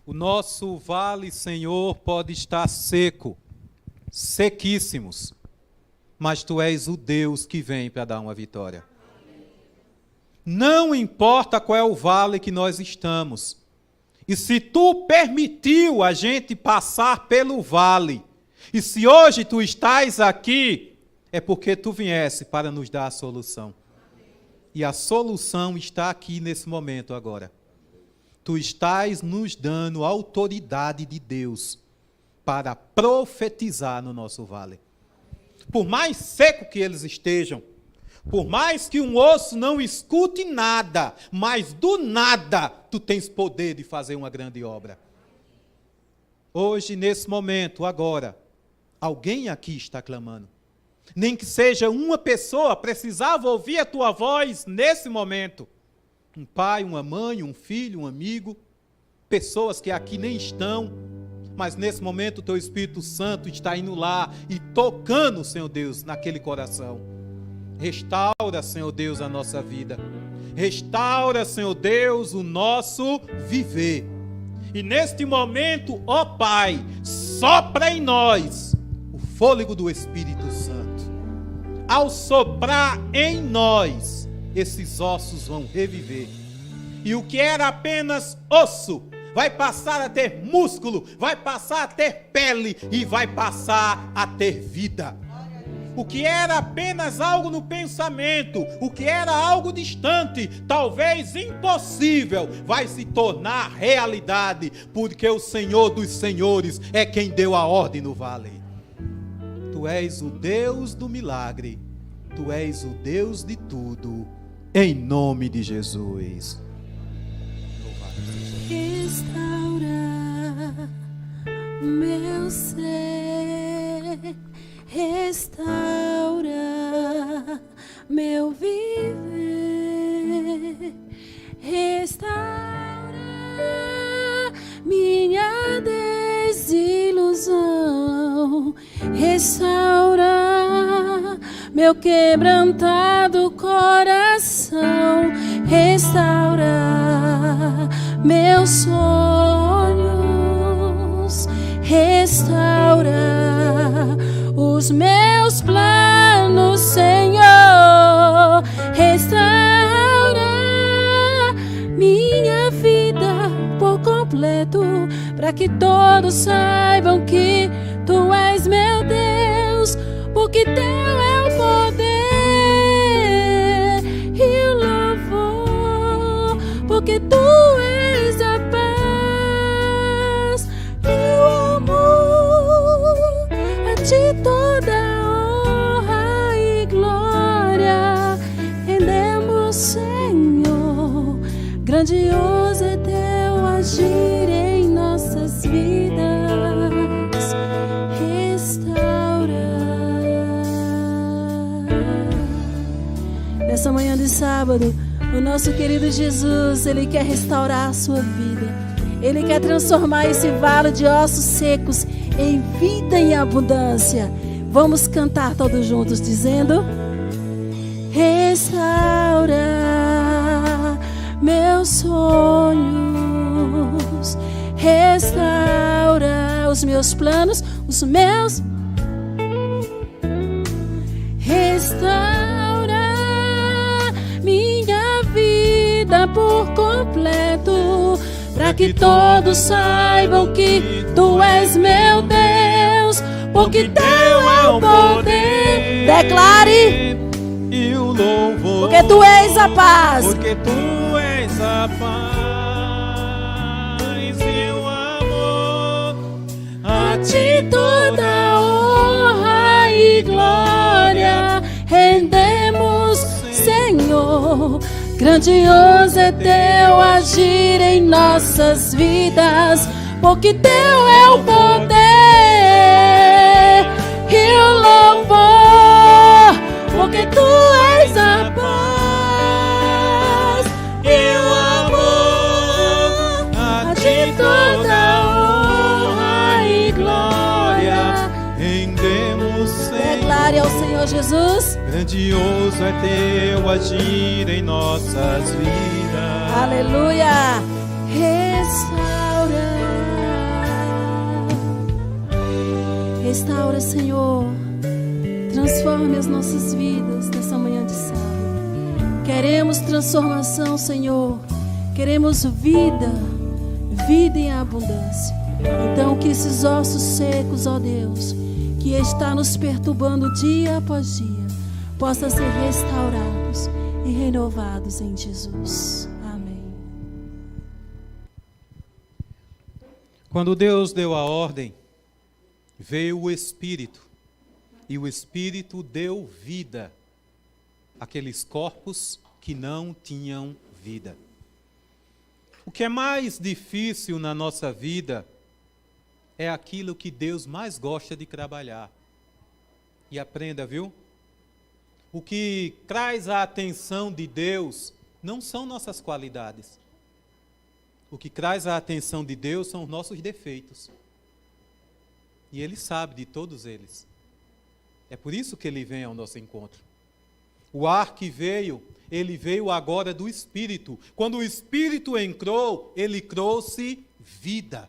O nosso vale, Senhor, pode estar seco, sequíssimos, mas Tu és o Deus que vem para dar uma vitória. Não importa qual é o vale que nós estamos, e se Tu permitiu a gente passar pelo vale, e se hoje Tu estás aqui, é porque Tu viesse para nos dar a solução. E a solução está aqui nesse momento agora. Tu estás nos dando a autoridade de Deus para profetizar no nosso vale. Por mais seco que eles estejam, por mais que um osso não escute nada, mas do nada Tu tens poder de fazer uma grande obra. Hoje, nesse momento, agora, alguém aqui está clamando. Nem que seja uma pessoa, precisava ouvir a tua voz nesse momento. Um pai, uma mãe, um filho, um amigo, pessoas que aqui nem estão, mas nesse momento o teu Espírito Santo está indo lá e tocando, Senhor Deus, naquele coração. Restaura, Senhor Deus, a nossa vida. Restaura, Senhor Deus, o nosso viver. E neste momento, ó Pai, sopra em nós o fôlego do Espírito Santo. Ao soprar em nós, esses ossos vão reviver. E o que era apenas osso, vai passar a ter músculo, vai passar a ter pele e vai passar a ter vida. O que era apenas algo no pensamento, o que era algo distante, talvez impossível, vai se tornar realidade, porque o Senhor dos Senhores é quem deu a ordem no vale. Tu és o Deus do milagre, Tu és o Deus de tudo, em nome de Jesus. Restaura meu ser, restaura meu viver, restaura minha desilusão, restaura meu quebrantado coração, restaura meus sonhos, restaura os meus planos, Senhor, restaura minha vida por completo, para que todos saibam que Tu és meu Deus, porque Teu é o poder e o louvor, porque Tu és a paz e o amor, a Ti toda honra e glória rendemos, Senhor. Grandioso é Teu agir em nossas vidas. Nessa manhã de sábado, o nosso querido Jesus, Ele quer restaurar a sua vida. Ele quer transformar esse vale de ossos secos em vida em abundância. Vamos cantar todos juntos dizendo: restaura meus sonhos, restaura os meus planos, os meus, restaura minha vida por completo, para que todos saibam que Tu és meu Deus, porque Teu é o poder. Declare: e o louvor, porque Tu és a paz, porque Tu és a paz e o amor, a Ti toda honra e glória rendemos, Senhor. Grandioso é Teu agir em nossas vidas, porque Teu é o poder e o louvor, porque Tu és a paz e o amor, a Ti toda honra e glória rendemos, Senhor. Declare ao Senhor Jesus: grandioso é Teu agir em nossas vidas. aleluia. Restaura, restaura, Senhor. Transforme as nossas vidas nessa manhã de sábado. Queremos transformação, Senhor. Queremos vida, vida em abundância. Então que esses ossos secos, ó Deus, que está nos perturbando dia após dia, possa ser restaurados e renovados em Jesus. Amém. Quando Deus deu a ordem, veio o Espírito, e o Espírito deu vida àqueles corpos que não tinham vida. O que é mais difícil na nossa vida é aquilo que Deus mais gosta de trabalhar. E aprenda, viu? O que traz a atenção de Deus não são nossas qualidades. O que traz a atenção de Deus são os nossos defeitos. E Ele sabe de todos eles. É por isso que Ele vem ao nosso encontro. O ar que veio, ele veio agora do Espírito. Quando o Espírito entrou, ele trouxe vida.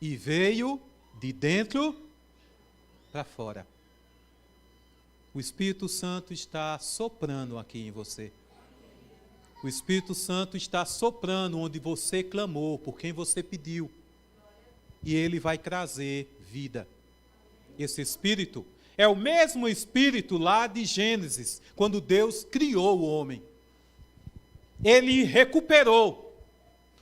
E veio de dentro para fora. O Espírito Santo está soprando aqui em você. O Espírito Santo está soprando onde você clamou, por quem você pediu. E ele vai trazer vida. Esse Espírito é o mesmo Espírito lá de Gênesis, quando Deus criou o homem. Ele recuperou.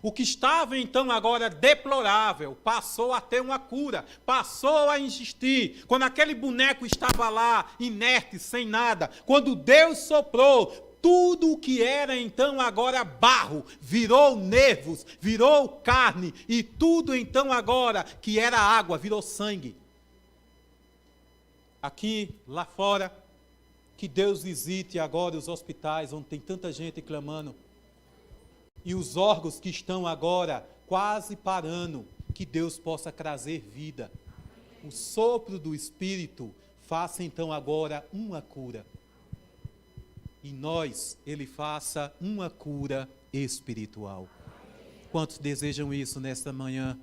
O que estava então agora deplorável, passou a ter uma cura, passou a existir. Quando aquele boneco estava lá, inerte, sem nada, quando Deus soprou, tudo o que era então agora barro, virou nervos, virou carne, e tudo então agora que era água, virou sangue. Aqui, lá fora, que Deus visite agora os hospitais, onde tem tanta gente clamando, e os órgãos que estão agora quase parando, que Deus possa trazer vida. O sopro do Espírito faça então agora uma cura. E nós, Ele faça uma cura espiritual. Quantos desejam isso nesta manhã?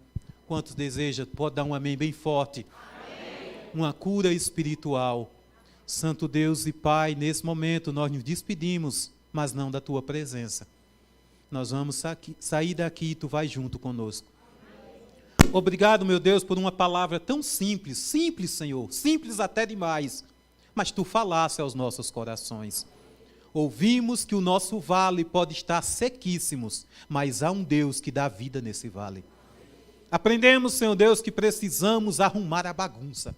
Quantos desejam? Pode dar um amém bem forte. Amém. Uma cura espiritual. Santo Deus e Pai, nesse momento nós nos despedimos, mas não da Tua presença. Nós vamos sair daqui e Tu vai junto conosco. Obrigado, meu Deus, por uma palavra tão simples, simples, Senhor, simples até demais, mas Tu falaste aos nossos corações. Ouvimos que o nosso vale pode estar sequíssimos, mas há um Deus que dá vida nesse vale. Aprendemos, Senhor Deus, que precisamos arrumar a bagunça.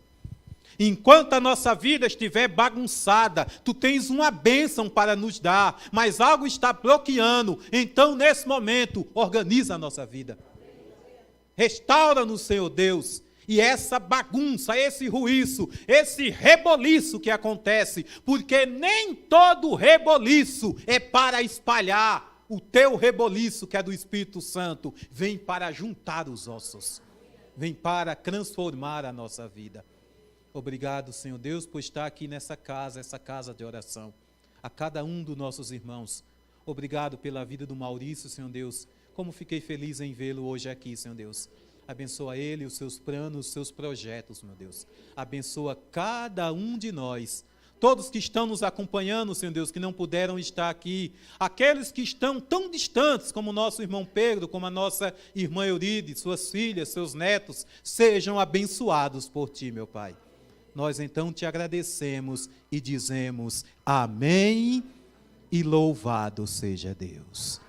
Enquanto a nossa vida estiver bagunçada, Tu tens uma bênção para nos dar, mas algo está bloqueando. Então, nesse momento, organiza a nossa vida. Restaura-nos, Senhor Deus. E essa bagunça, esse ruíço, esse reboliço que acontece, porque nem todo reboliço é para espalhar. O teu reboliço, que é do Espírito Santo, vem para juntar os ossos, vem para transformar a nossa vida. Obrigado, Senhor Deus, por estar aqui nessa casa, essa casa de oração, a cada um dos nossos irmãos. Obrigado pela vida do Maurício, Senhor Deus, como fiquei feliz em vê-lo hoje aqui, Senhor Deus. Abençoa ele, os seus planos, os seus projetos, meu Deus. Abençoa cada um de nós. Todos que estão nos acompanhando, Senhor Deus, que não puderam estar aqui. Aqueles que estão tão distantes, como o nosso irmão Pedro, como a nossa irmã Euride, suas filhas, seus netos, sejam abençoados por Ti, meu Pai. Nós então Te agradecemos e dizemos amém e louvado seja Deus.